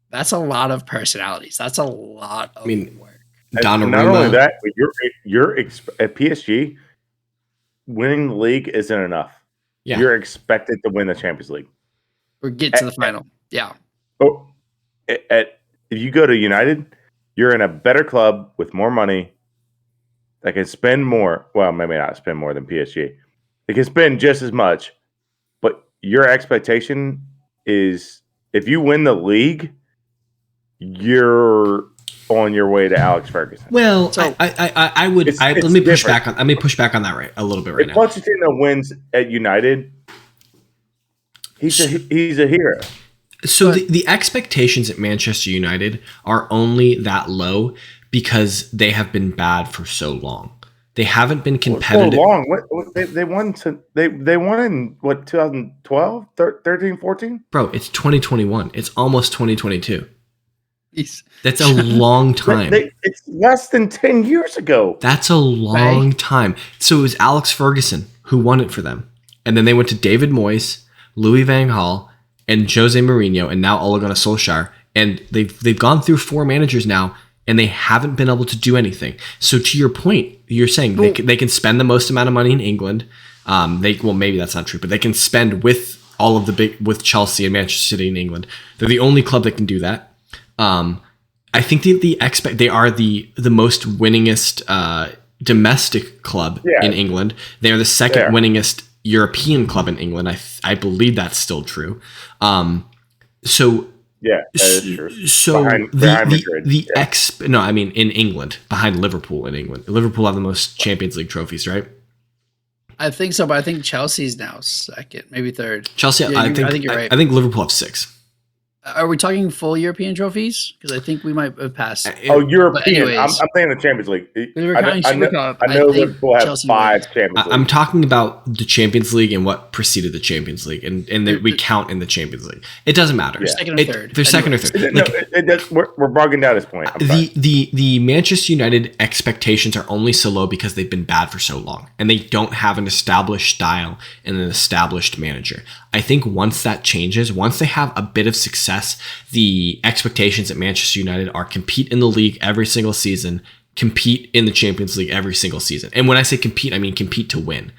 That's a lot of personalities. That's a lot of work. Donnarumma. Not only that, but you're at PSG, winning the league isn't enough. Yeah. You're expected to win the Champions League or get to the final. Yeah. Oh, if you go to United, you're in a better club with more money that can spend more. Well, maybe not spend more than PSG. They can spend just as much, but your expectation is if you win the league, you're on your way to Alex Ferguson. Well, So- I would. It's Let me push different. back on. Let me push back on that a little bit right If now. Pochettino wins at United, he's a hero. So the expectations at Manchester United are only that low because they have been bad for so long. They haven't been competitive. So long. What they won in what 2012, 13, 14? Bro, it's 2021. It's almost 2022. He's- That's a long time. It's less than 10 years ago. That's a long time. So it was Alex Ferguson who won it for them. And then they went to David Moyes, Louis van Gaal, and Jose Mourinho, and now Ole Gunnar Solskjaer. And they've gone through 4 managers now, and they haven't been able to do anything. So to your point, you're saying they can spend the most amount of money in England. Maybe that's not true, but they can spend with all of with Chelsea and Manchester City in England. They're the only club that can do that. I think they are the most winningest domestic club in England. They are the second winningest European club in England. I believe that's still true. Yeah, that is true. So behind Madrid. I mean in England, behind Liverpool in England. Liverpool have the most Champions League trophies, right? I think so, but I think Chelsea's now second, maybe third. Chelsea, Yeah, I think you're right. I think Liverpool have 6. Are we talking full European trophies? Because I think we might have passed. European. anyways. I'm saying the Champions League. We were counting Super Cup. I know think Liverpool have Chelsea 5 won. Champions League. I'm talking about the Champions League and what preceded the Champions League, and we count in the Champions League. It doesn't matter. Second or third. They're second or third. We're bogging down his point. I'm sorry. The Manchester United expectations are only so low because they've been bad for so long, and they don't have an established style and an established manager. I think once that changes, once they have a bit of success, the expectations at Manchester United are compete in the league every single season, compete in the Champions League every single season. And when I say compete, I mean compete to win.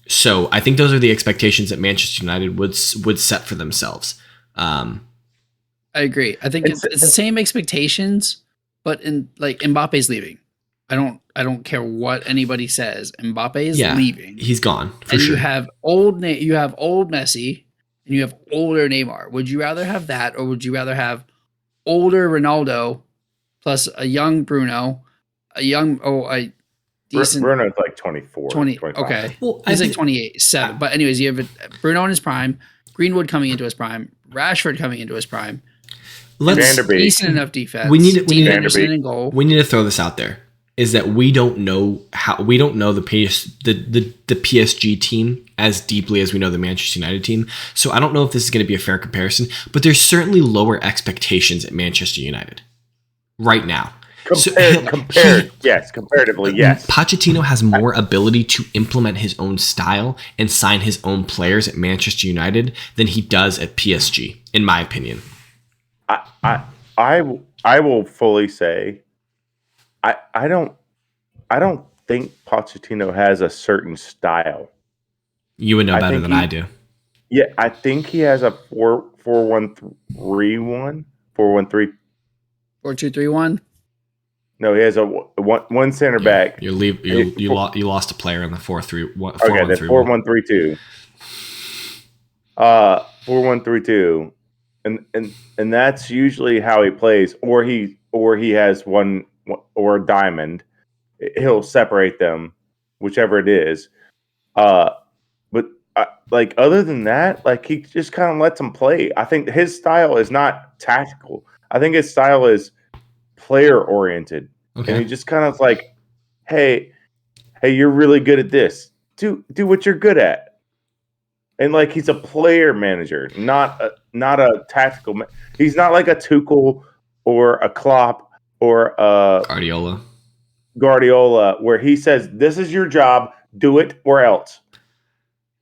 So I think those are the expectations that Manchester United would set for themselves. I agree. I think it's the same expectations, but Mbappe's leaving. I don't care what anybody says. Mbappe is leaving. He's gone for and sure. You have old Messi and you have older Neymar. Would you rather have that, or would you rather have older Ronaldo plus a young Bruno, decent Bruno's like 24, 25. Okay, Well, he's like 28, 7. But anyways, you have Bruno in his prime, Greenwood coming into his prime, Rashford coming into his prime. Vanderbeek. Decent enough defense. We need Anderson in goal. We need to throw this out there. Is that we don't know the PSG team as deeply as we know the Manchester United team. So I don't know if this is going to be a fair comparison, but there's certainly lower expectations at Manchester United right now. Comparatively, yes. Pochettino has more ability to implement his own style and sign his own players at Manchester United than he does at PSG, in my opinion. I will fully say I don't think Pochettino has a certain style. You would know better than I do. Yeah, I think he has a 4-1-3-1, 4-1-3. 4-2-3-1. No, he has a one center back. You lost a player in the 4-3-1. Okay, that's 4-1-3-2. 4-1-3-2. And that's usually how he plays, or he has one or a diamond. He'll separate them, whichever it is. But other than that, he just kind of lets them play. I think his style is not tactical. I think his style is player oriented. Okay. And he just kind of hey, you're really good at this. Do what you're good at. And he's a player manager, not a tactical. He's not like a Tuchel or a Klopp or a Guardiola, where he says, "This is your job. Do it or else."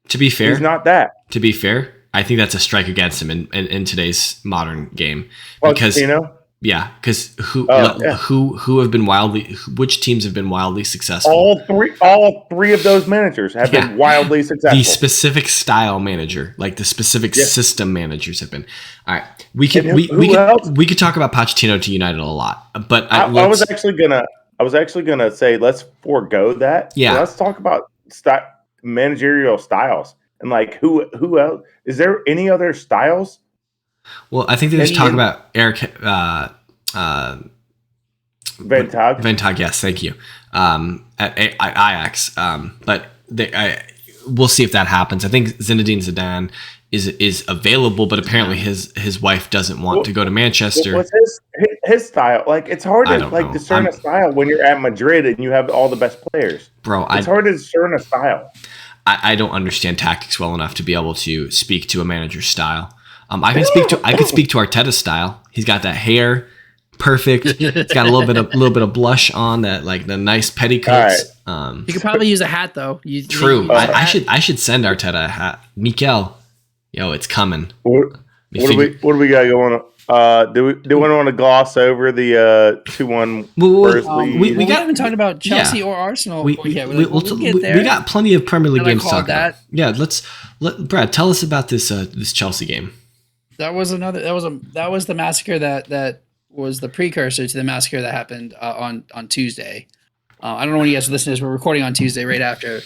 To be fair, he's not that. To be fair, I think that's a strike against him in today's modern game because which teams have been wildly successful? All three of those managers have been wildly successful. The specific style manager, the specific system managers have been. All right, we could talk about Pochettino to United a lot, but I was actually gonna say let's forego that. Yeah, let's talk about managerial styles. And like who else? Is there any other styles? Well, I think they was talking about Eric Van Tag. Van Tag, yes, thank you. At Ajax, but we'll see if that happens. I think Zinedine Zidane is available, but apparently his wife doesn't want to go to Manchester. What's his style? Like, it's hard to like discern a style when you're at Madrid and you have all the best players. Bro, it's hard to discern a style. I don't understand tactics well enough to be able to speak to a manager's style. I could speak to Arteta's style. He's got that hair, perfect. He's got a little bit of blush on, that like the nice petticoats. Right. You could probably use a hat though. True. I should send Arteta a hat. Mikel, yo, it's coming. What do we got going on? Do we want to gloss over the 2-1 we haven't talked about Chelsea or Arsenal. We'll get there. We got plenty of Premier League games to talk about. Yeah, let Brad tell us about this Chelsea game. That was the massacre that was the precursor to the massacre that happened on Tuesday. I don't know when you guys listen to this. We're recording on Tuesday, right after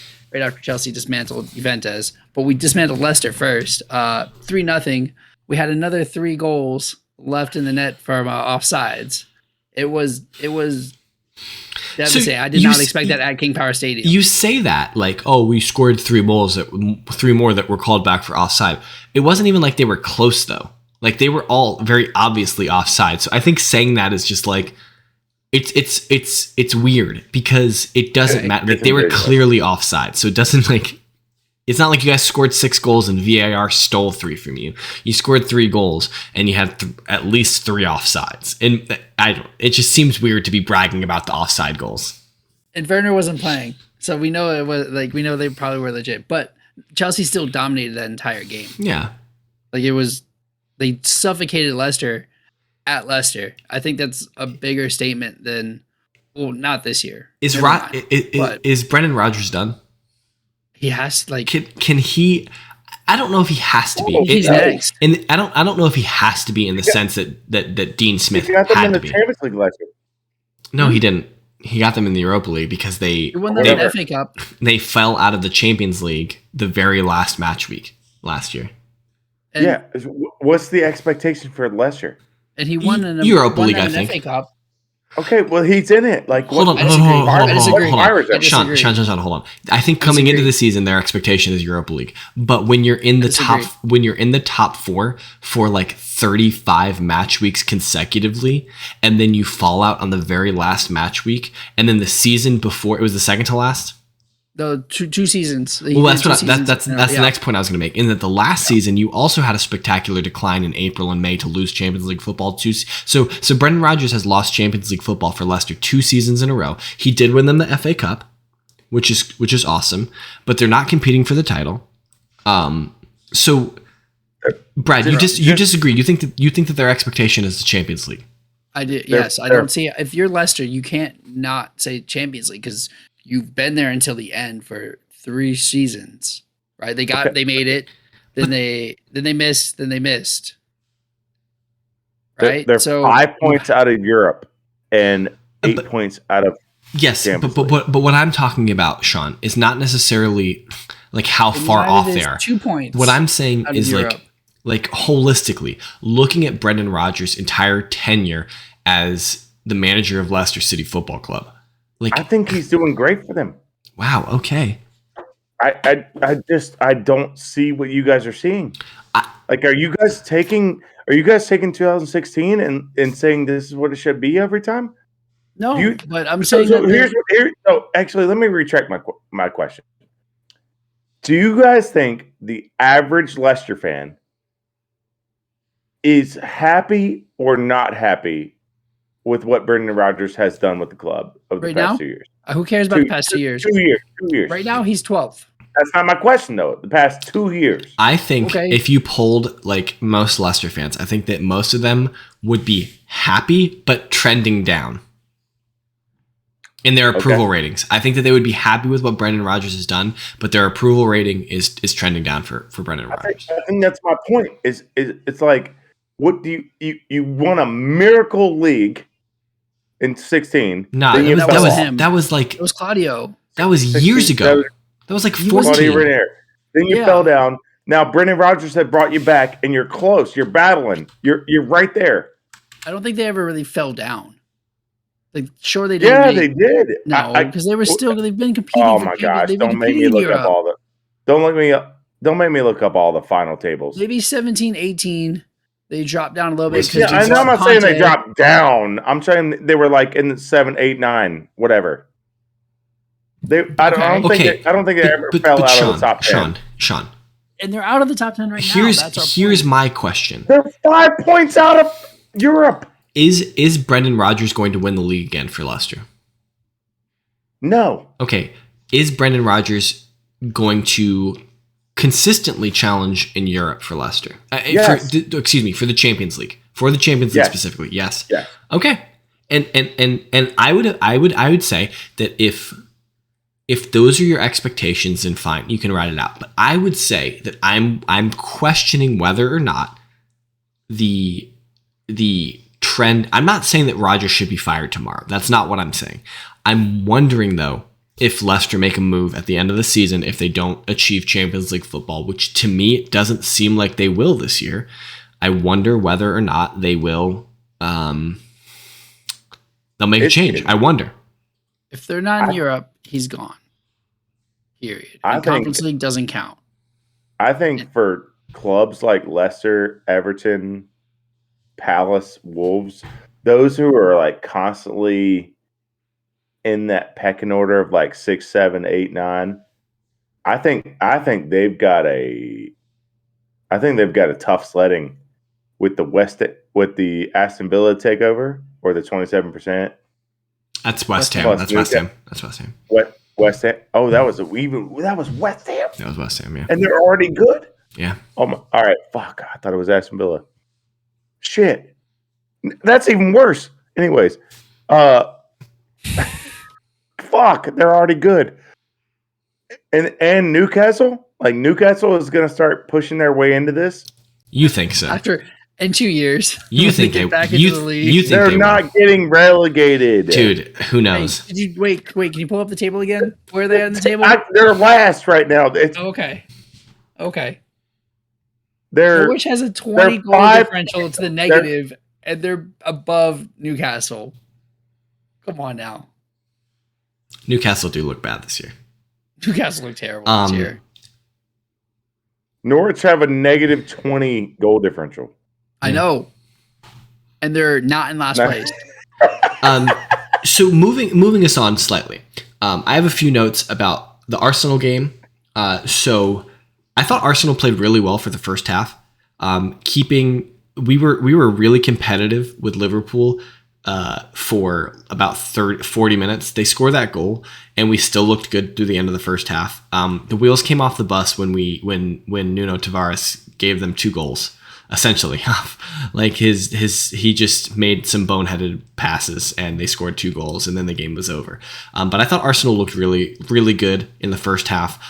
Chelsea dismantled Juventus, but we dismantled Leicester first. 3-0. We had another 3 goals left in the net from offsides. It was devastating. I did not expect that at King Power Stadium. You say that like, oh, we scored 3 more that were called back for offside. It wasn't even like they were close though. Like they were all very obviously offside. So I think saying that is just like it's weird because it doesn't matter. Like they were clearly offside. So it doesn't like. It's not like you guys scored 6 goals and VAR stole 3 from you. You scored 3 goals and you had at least 3 offsides. And it just seems weird to be bragging about the offside goals. And Werner wasn't playing, so we know it was like we know they probably were legit. But Chelsea still dominated that entire game. Yeah, like they suffocated Leicester at Leicester. I think that's a bigger statement than not this year. Is Brendan Rodgers done? He has can he? I don't know if he has to be. He's next. And I don't know if he has to be in the sense that Dean Smith got them had in to the be. Champions League last year. No, he didn't. He got them in the Europa League because they won the FA Cup. They fell out of the Champions League the very last match week last year. And what's the expectation for Leicester? And he won an Europa League, I think. FA Cup. Okay, well, he's in it. Like, hold on. Sean, hold on. I think coming into the season, their expectation is Europa League. But when you're in the top 4 for like 35 match weeks consecutively, and then you fall out on the very last match week, and then the season before, it was the second to last. The two seasons. Well, that's the next point I was going to make. In that the last season, you also had a spectacular decline in April and May to lose Champions League football. So Brendan Rodgers has lost Champions League football for Leicester 2 seasons in a row. He did win them the FA Cup, which is awesome, but they're not competing for the title. So, Brad, you disagree. You think that their expectation is the Champions League? I do. Yes, I don't see. If you're Leicester, you can't not say Champions League because you've been there until the end for 3 seasons, right? They made it, then they missed. Right? They're 5 points out of Europe and 8 points out of Champions League. But what I'm talking about, Sean, is not necessarily like how far off they are. 2 points. What I'm saying is like holistically, looking at Brendan Rodgers' entire tenure as the manager of Leicester City Football Club. Like, I think he's doing great for them. Wow. Okay. I don't see what you guys are seeing. Are you guys taking 2016 and saying this is what it should be every time? No, but I'm saying actually, let me retract my question. Do you guys think the average Leicester fan is happy or not happy with what Brendan Rodgers has done with the club over the past 2 years? Who cares about the past 2 years? 2 years. 2 years. Right now, he's 12th. That's not my question, though. The past 2 years. I think if you polled like most Leicester fans, I think that most of them would be happy but trending down in their approval ratings. I think that they would be happy with what Brendan Rodgers has done, but their approval rating is trending down for Brendan Rodgers. I think that's my point. Is it's like, what do you won a miracle league in 16? No, that was like it was Claudio. That was years ago. That was like 14. Then you fell down. Now Brendan Rodgers had brought you back, and you're close. You're battling. You're right there. I don't think they ever really fell down. Like, sure they did. Yeah, they did. No, because they were still. They've been competing. Oh my gosh! Don't make me look up all the. Don't make me look up all the final tables. Maybe 17, 18. They dropped down a little bit. Yeah, I'm not saying they dropped down. I'm saying they were like in the 7, 8, 9, whatever. I don't think they ever fell out of the top 10. Sean. And they're out of the top 10 right now. Here's my question. They're 5 points out of Europe. Is Brendan Rodgers going to win the league again for Leicester? No. Okay. Is Brendan Rodgers going to consistently challenge in Europe for Leicester? Yes. For the Champions League. For the Champions League specifically. Yes. Yeah. Okay. And I would say that if those are your expectations, then fine, you can write it out. But I would say that I'm questioning whether or not the trend. I'm not saying that Rodgers should be fired tomorrow. That's not what I'm saying. I'm wondering though if Leicester make a move at the end of the season if they don't achieve Champions League football, which to me it doesn't seem like they will this year. I wonder whether or not they will. They'll make a change. I wonder. If they're not in Europe, he's gone. Period. Conference League doesn't count. I think for clubs like Leicester, Everton, Palace, Wolves, those who are like constantly in that pecking order of like 6, 7, 8, 9, I think they've got a tough sledding with the Aston Villa takeover or the 27%. That's West Ham. That's West Ham. West Ham. Oh, that was West Ham. That was West Ham. Yeah. And they're already good. Yeah. Oh my. All right. Fuck. I thought it was Aston Villa. Shit. That's even worse. Anyways, fuck. They're already good. And Newcastle, Newcastle is going to start pushing their way into this. You think so? In 2 years, you think they back into the league? You think they're not getting relegated, dude? Who knows? Hey, wait? Can you pull up the table again? Where are they on the table? They're last right now. Okay. Norwich has a 20 goal differential to the negative, and they're above Newcastle. Come on now. Newcastle do look bad this year. Newcastle look terrible this year. Norwich have a negative 20 goal differential. I know. And they're not in last place. So moving us on slightly. I have a few notes about the Arsenal game. So I thought Arsenal played really well for the first half. We were really competitive with Liverpool for about 40 minutes. They scored that goal, and we still looked good through the end of the first half. The wheels came off the bus when Nuno Tavares gave them 2 goals. Essentially, like he just made some boneheaded passes and they scored 2 goals and then the game was over. But I thought Arsenal looked really, really good in the first half.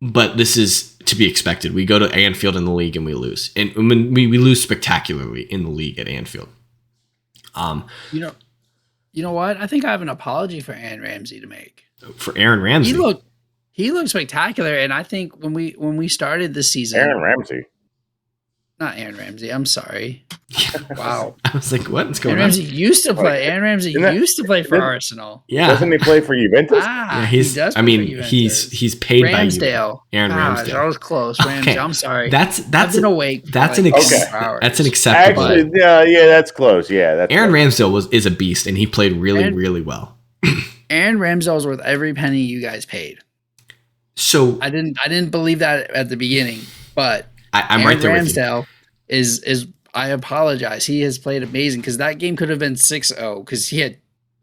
But this is to be expected. We go to Anfield in the league and we lose, and we lose spectacularly in the league at Anfield. You know what? I think I have an apology for Aaron Ramsey to make. For Aaron Ramsey, He looked spectacular, and I think when we started this season, Aaron Ramsey. Not Aaron Ramsey. I'm sorry. Wow. I was like, what's going on? Aaron Ramsey used to play. Aaron Ramsey used to play for Arsenal. Yeah. Doesn't he play for Juventus? Yeah, he does. I mean, he's paid Ramsdale. by Aaron Ramsdale. That was close. Ramsey. I'm sorry. I've been awake. That's an acceptable. Actually, yeah, that's close. Yeah, that's Aaron close. Ramsdale is a beast, and he played really well. Aaron Ramsdale was worth every penny you guys paid. So I didn't believe that at the beginning, but I'm right there with you. Ramsdale is I apologize. He has played amazing because that game could have been 6-0 because he had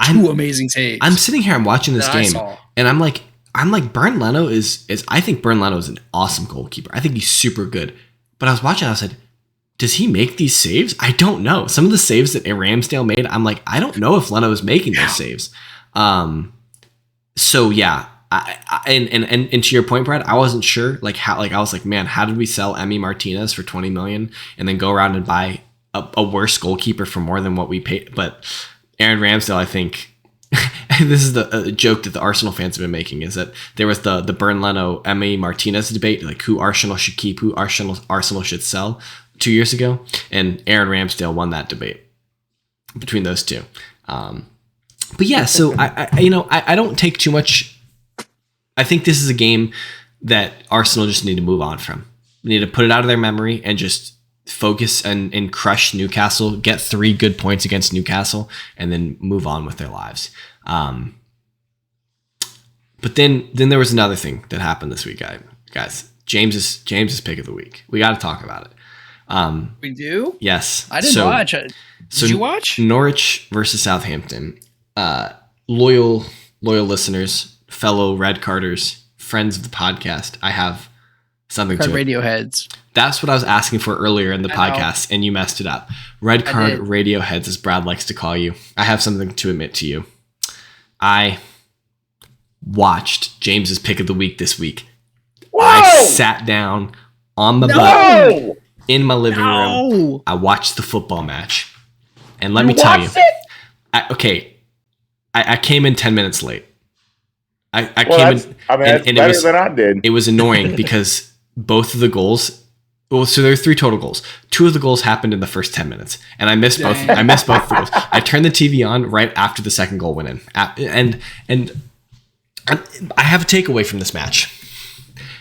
2 amazing saves. I'm sitting here, I'm watching this game, and I'm like Bernd Leno is I think Bernd Leno is an awesome goalkeeper. I think he's super good. But I was watching, I said, does he make these saves? I don't know. Some of the saves that Ramsdale made, I'm like, I don't know if Leno is making those saves. So yeah. And to your point, Brad, I wasn't sure I was like, man, how did we sell Emi Martinez for 20 million and then go around and buy a worse goalkeeper for more than what we paid? But Aaron Ramsdale, I think this is the joke that the Arsenal fans have been making, is that there was the Bernd Leno, Emi Martinez debate, like who Arsenal should keep, who Arsenal should sell 2 years ago, and Aaron Ramsdale won that debate between those two. But yeah, so I don't take too much. I think this is a game that Arsenal just need to move on from. They need to put it out of their memory and just focus and crush Newcastle, get 3 good points against Newcastle, and then move on with their lives. But then there was another thing that happened this week, guys. James's pick of the week. We got to talk about it. We do? Yes. I didn't watch it. Did you watch? Norwich versus Southampton. Loyal listeners, fellow Red Carders, friends of the podcast, I have something Card to radio heads. That's what I was asking for earlier in the podcast, and you messed it up. Red Card Radio Heads, as Brad likes to call you. I have something to admit to you. I watched James's pick of the week this week. Whoa! I sat down on my butt in my living room. I watched the football match. And let me tell you. I came in 10 minutes late. I came in. I mean, that's better than I did. It was annoying because both of the goals. Well, so there were 3 total goals. 2 of the goals happened in the first 10 minutes, and I missed both. I missed both the goals. I turned the TV on right after the second goal went in, and I have a takeaway from this match.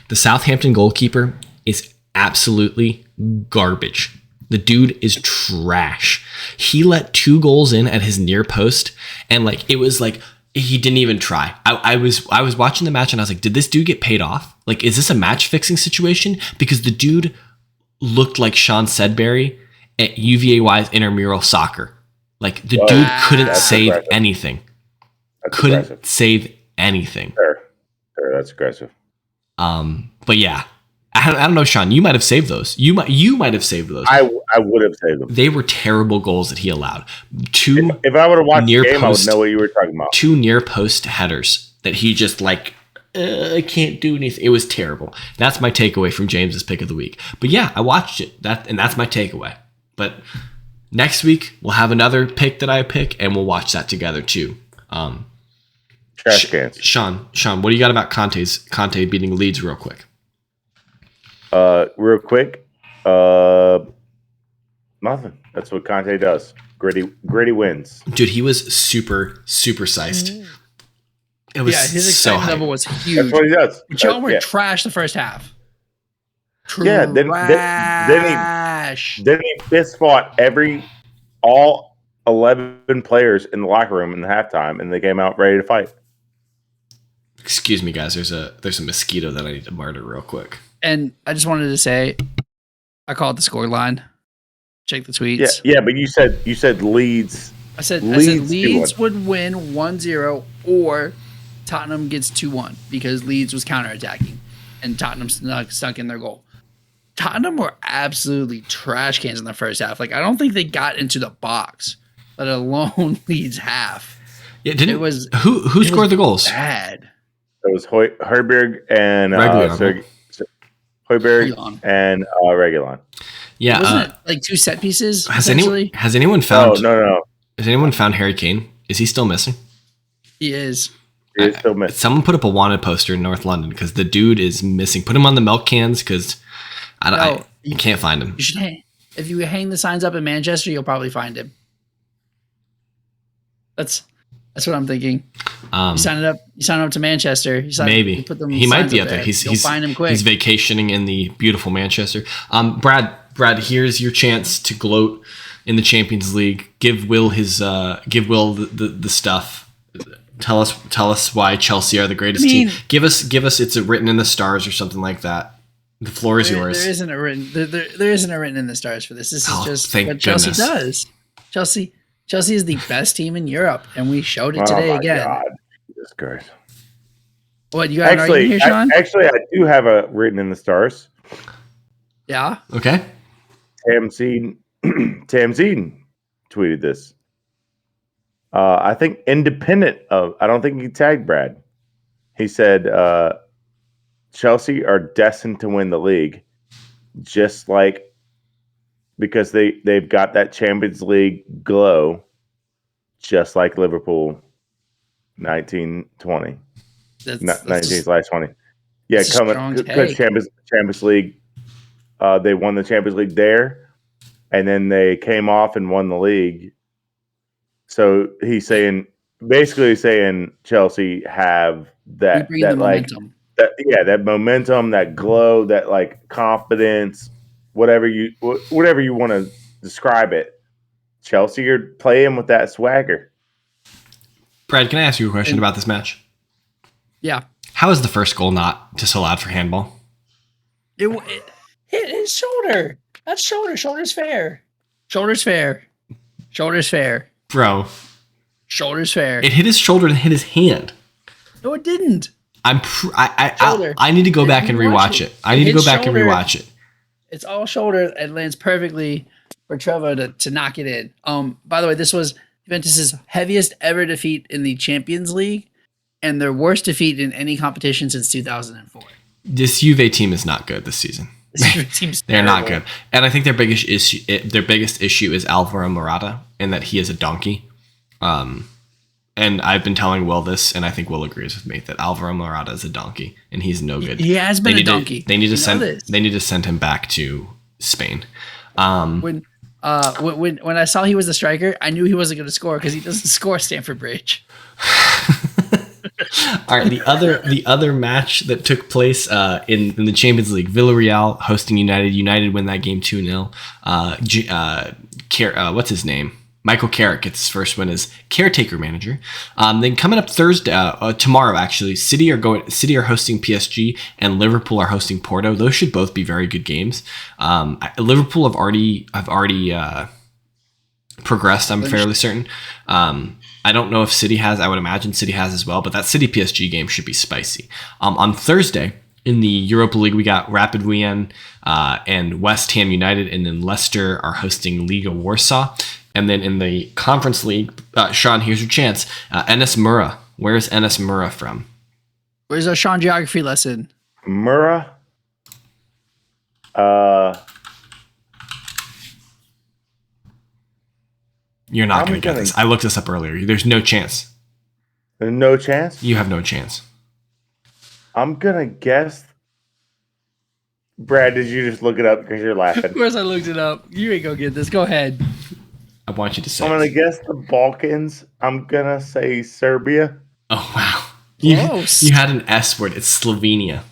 The Southampton goalkeeper is absolutely garbage. The dude is trash. He let 2 goals in at his near post, and it was like he didn't even try. I was watching the match and I was like, did this dude get paid off? Like, is this a match fixing situation? Because the dude looked like Sean Sedbury at UVAY's intramural soccer. Like, the dude couldn't save anything. Save anything. Sure, that's aggressive. But yeah, I don't know, Sean. You might have saved those. You might have saved those. I would have saved them. They were terrible goals that he allowed. 2 if I would have watched the game, I would know what you were talking about. 2 near post headers that he just I can't do anything. It was terrible. That's my takeaway from James's pick of the week. But yeah, I watched it. That's my takeaway. But next week we'll have another pick that I pick, and we'll watch that together too. Trash cans. Sean, what do you got about Conte beating Leeds real quick? Real quick. Nothing. That's what Conte does. Gritty wins. Dude, he was super sized. It was his excitement level was huge. That's what he does. But y'all were trash the first half. Yeah, then he fist fought all 11 players in the locker room in the halftime, and they came out ready to fight. Excuse me, guys. There's a mosquito that I need to murder real quick. And I just wanted to say, I called the score line. Check the tweets. Yeah, but you said Leeds. I said Leeds would win 1-0 or Tottenham gets 2-1 because Leeds was counterattacking and Tottenham stuck in their goal. Tottenham were absolutely trash cans in the first half. I don't think they got into the box, let alone Leeds half. Yeah, who scored the goals? Bad. It was Højbjerg and Højbjerg and Reguilon. Yeah, wasn't it 2 set pieces? Has anyone found? No. Has anyone found Harry Kane? Is he still missing? He is. He is still missing. Someone put up a wanted poster in North London because the dude is missing. Put him on the milk cans because you can't find him. You should if you hang the signs up in Manchester, you'll probably find him. That's what I'm thinking. You sign up to Manchester. Maybe he might be up there. You'll find him quick. He's vacationing in the beautiful Manchester. Brad, here's your chance to gloat in the Champions League. Give Will the stuff. Tell us why Chelsea are the greatest team. Give us it's written in the stars or something like that. The floor is yours. There isn't a written in the stars for this. This is just what Chelsea does. Chelsea is the best team in Europe, and we showed it today again. God. Jesus Christ. What, you got an argument here, Sean? Actually, I do have a written in the stars. Yeah? Okay. Tamzine tweeted this. I think independent of, I don't think he tagged Brad. He said, Chelsea are destined to win the league, just like because they've got that Champions League glow, just like Liverpool 1920. That's 19/20. Yeah, that's a strong because take. Champions League, they won the Champions League there, and then they came off and won the league. So he's basically saying Chelsea have that bring the like momentum. that momentum, that glow, that like confidence, whatever you want to describe it. Chelsea are playing with that swagger. Brad, can I ask you a question about this match? Yeah. How is the first goal not disallowed for handball? It hit his shoulder. That's shoulder. Shoulder's fair. Shoulder's fair. Shoulder's fair. Bro. Shoulder's fair. It hit his shoulder and hit his hand. No, it didn't. I need to go back and rewatch it. I need to go back and rewatch it. It's all shoulder. It lands perfectly for Trevo to knock it in. By the way, this was Juventus's heaviest ever defeat in the Champions League and their worst defeat in any competition since 2004. This Juve team is not good this season. They're not good. And I think their biggest issue is Alvaro Morata, and that he is a donkey. And I've been telling Will this, and I think Will agrees with me, that Alvaro Morata is a donkey, and he's no good. He has been a donkey. They need to send him back to Spain. When I saw he was the striker, I knew he wasn't going to score because he doesn't score Stamford Bridge. All right, the other match that took place in the Champions League, Villarreal hosting United. United win that game 2-0. What's his name? Michael Carrick gets his first win as caretaker manager. Then coming up tomorrow, actually, City are hosting PSG and Liverpool are hosting Porto. Those should both be very good games. Liverpool have already progressed. I'm fairly certain. I don't know if City has. I would imagine City has as well. But that City PSG game should be spicy. On Thursday in the Europa League, we got Rapid Wien and West Ham United, and then Leicester are hosting Liga Warsaw. And then in the Conference League, Sean, here's your chance. Enes Mura. Where's Enes Mura from? Where's our Sean geography lesson? Mura? You're not going to get this. I looked this up earlier. There's no chance. There's no chance? You have no chance. I'm going to guess. Brad, did you just look it up because you're laughing? Of course I looked it up. You ain't going to get this. Go ahead. I want you to say I'm going to guess the Balkans. I'm going to say Serbia. Oh, wow. You had an S word. It's Slovenia.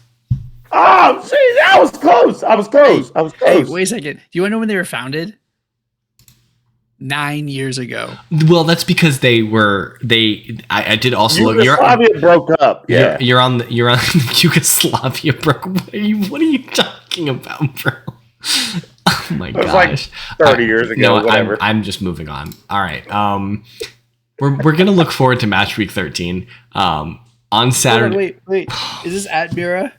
Oh, geez, I was close. I was close. Hey, wait a second. Do you want to know when they were founded? 9 years ago. Well, that's because I did also look. Yugoslavia broke up. Yeah, you're on Yugoslavia broke. What are you talking about, bro? Oh my gosh! It was like 30 years ago. Whatever. I'm just moving on. All right. We're gonna look forward to match week 13. On Saturday. Wait. Is this at Mira?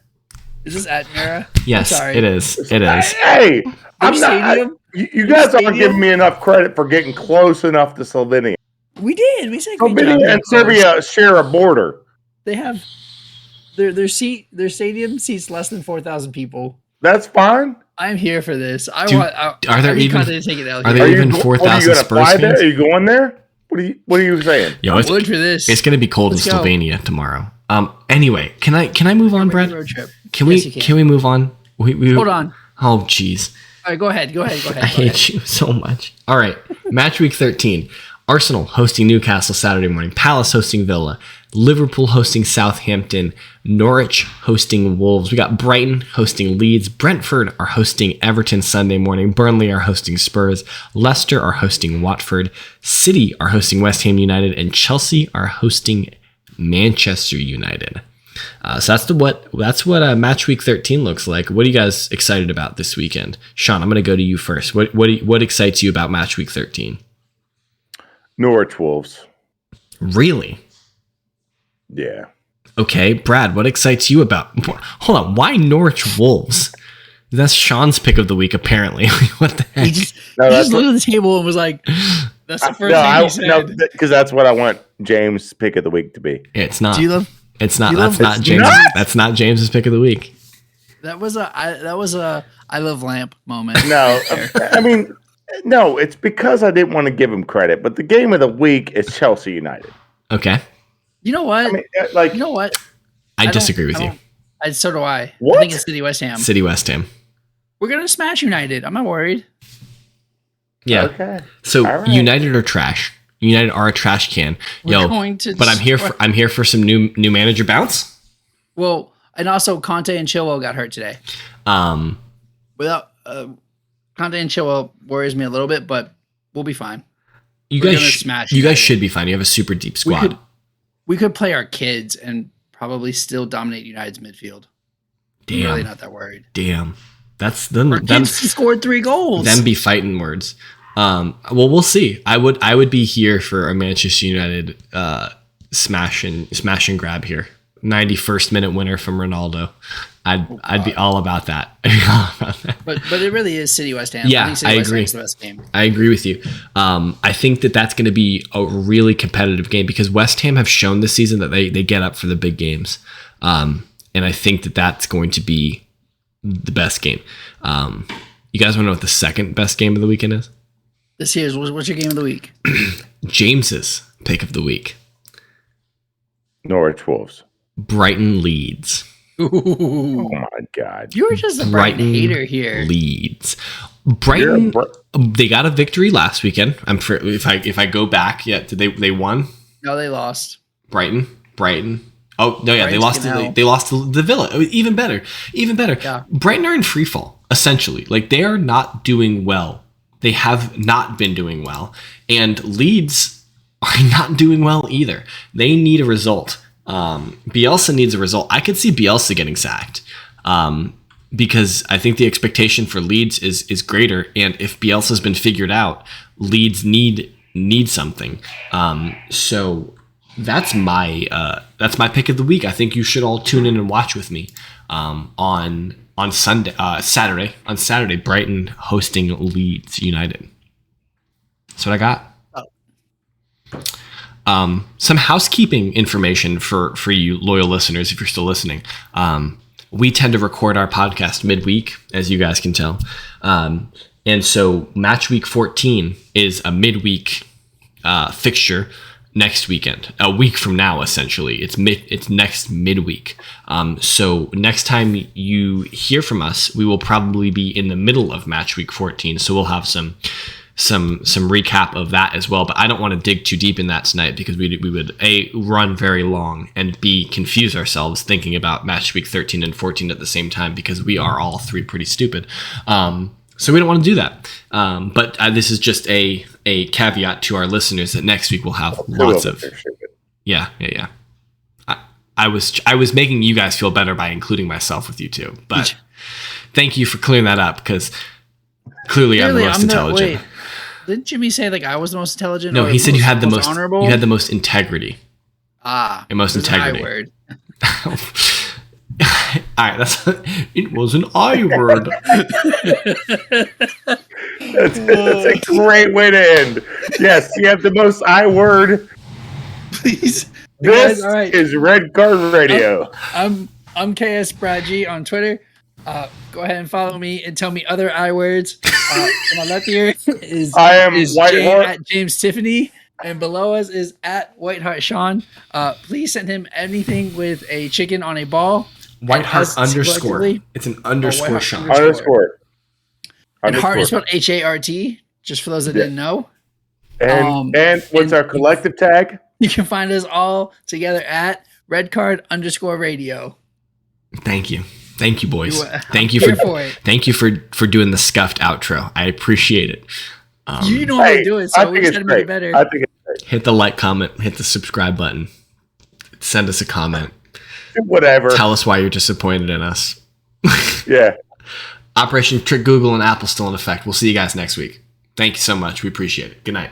Yes, it is. It is. Hey, I'm not. You guys aren't giving me enough credit for getting close enough to Slovenia. We did. We said Slovenia and Serbia share a border. They have their stadium seats less than 4,000 people. That's fine. I'm here for this. Are there even 4,000 Spurs fans? Are you going there? What are you saying? Yo, I'm good for this. It's going to be cold in Slovenia tomorrow. Anyway, can I move on, Brad? Road trip. Can we move on? Hold on. Oh, jeez. All right, go ahead. I hate you so much. All right, match week 13. Arsenal hosting Newcastle Saturday morning. Palace hosting Villa. Liverpool hosting Southampton. Norwich hosting Wolves. We got Brighton hosting Leeds. Brentford are hosting Everton Sunday morning. Burnley are hosting Spurs. Leicester are hosting Watford. City are hosting West Ham United. And Chelsea are hosting Manchester United. So that's what match week 13 looks like. What are you guys excited about this weekend? Sean, I'm going to go to you first. What excites you about match week 13? Norwich Wolves. Really? Yeah. Okay, Brad, what excites you about? Hold on, why Norwich Wolves? That's Sean's pick of the week, apparently. What the heck? He just looked at the table and was like, "That's the first thing he said." No, because that's what I want James' pick of the week to be. It's not. Do you love? It's not. That's not James. That's not James's pick of the week. That was a I love lamp moment. No, I mean, no. It's because I didn't want to give him credit, but the game of the week is Chelsea United. Okay. You know what? I mean, like, You know what? I disagree with you. So do I. What? I think it's City West Ham. City West Ham. We're gonna smash United. I'm not worried. Yeah. Okay. So All right. United are trash. United are a trash can. We're going to but I'm here for some new manager bounce. Well, and also Conte and Chilwell got hurt today. Without Conte and Chilwell worries me a little bit, but we'll be fine. You We're guys gonna smash you guys United. should be fine. You have a super deep squad. We could play our kids and probably still dominate United's midfield. I'm really not that worried. Damn. That's them. Our kids scored 3 goals. Them be fighting words. Well, we'll see. I would be here for a Manchester United smash and grab here. 91st minute winner from Ronaldo. I'd be all about that. But it really is City West Ham. Yeah, think City I West agree. Ham's the best game. I agree with you. I think that's going to be a really competitive game because West Ham have shown this season that they get up for the big games. And I think that's going to be the best game. You guys want to know what the second best game of the weekend is? This here's what's your game of the week? James's pick of the week. Norwich Wolves. Brighton Leeds. Oh my God. You were just a Brighton hater here. Leeds. Brighton. They got a victory last weekend. If I go back, did they won? No, they lost. Brighton. Oh no, yeah, they lost to the Villa. Even better. Yeah. Brighton are in free fall essentially. Like they are not doing well. They have not been doing well, and Leeds are not doing well either. They need a result. Bielsa needs a result. I could see Bielsa getting sacked because I think the expectation for Leeds is greater, and if Bielsa's been figured out, Leeds need something. So that's my pick of the week. I think you should all tune in and watch with me on Saturday, Brighton hosting Leeds United. That's what I got. Some housekeeping information for you loyal listeners, if you're still listening. We tend to record our podcast midweek, as you guys can tell. And so match week 14 is a midweek fixture next weekend, a week from now, essentially. It's next midweek. So next time you hear from us, we will probably be in the middle of match week 14. So we'll have some recap of that as well, but I don't want to dig too deep in that tonight because we would A, run very long, and B, confuse ourselves thinking about match week 13 and 14 at the same time because we are all three pretty stupid. So we don't want to do that. But this is just a caveat to our listeners that next week we'll have lots of. Yeah. I was making you guys feel better by including myself with you too, but thank you for clearing that up because clearly I'm the most intelligent. Didn't Jimmy say like I was the most intelligent? No, he said you had the most honorable. You had the most integrity. The most integrity. I word. All right, it was an I word. That's a great way to end. Yes, you have the most I word. Please. This guys, all right. is Red Card Radio. I'm KS Brad G on Twitter. Go ahead and follow me and tell me other I words. To my left here is at James Tiffany, and below us is at Whiteheart Sean. Please send him anything with a chicken on a ball. Whiteheart underscore. It's an underscore Sean. Underscore. And Hart is spelled Hart. Just for those that didn't know. And what's our collective tag? You can find us all together at redcard_radio. Thank you, boys. Thank you for doing the scuffed outro. I appreciate it. You normally do it, so we just got to make it better. I think it's great. Hit the like, comment, hit the subscribe button. Send us a comment. Whatever. Tell us why you're disappointed in us. Yeah. Operation Trick Google and Apple still in effect. We'll see you guys next week. Thank you so much. We appreciate it. Good night.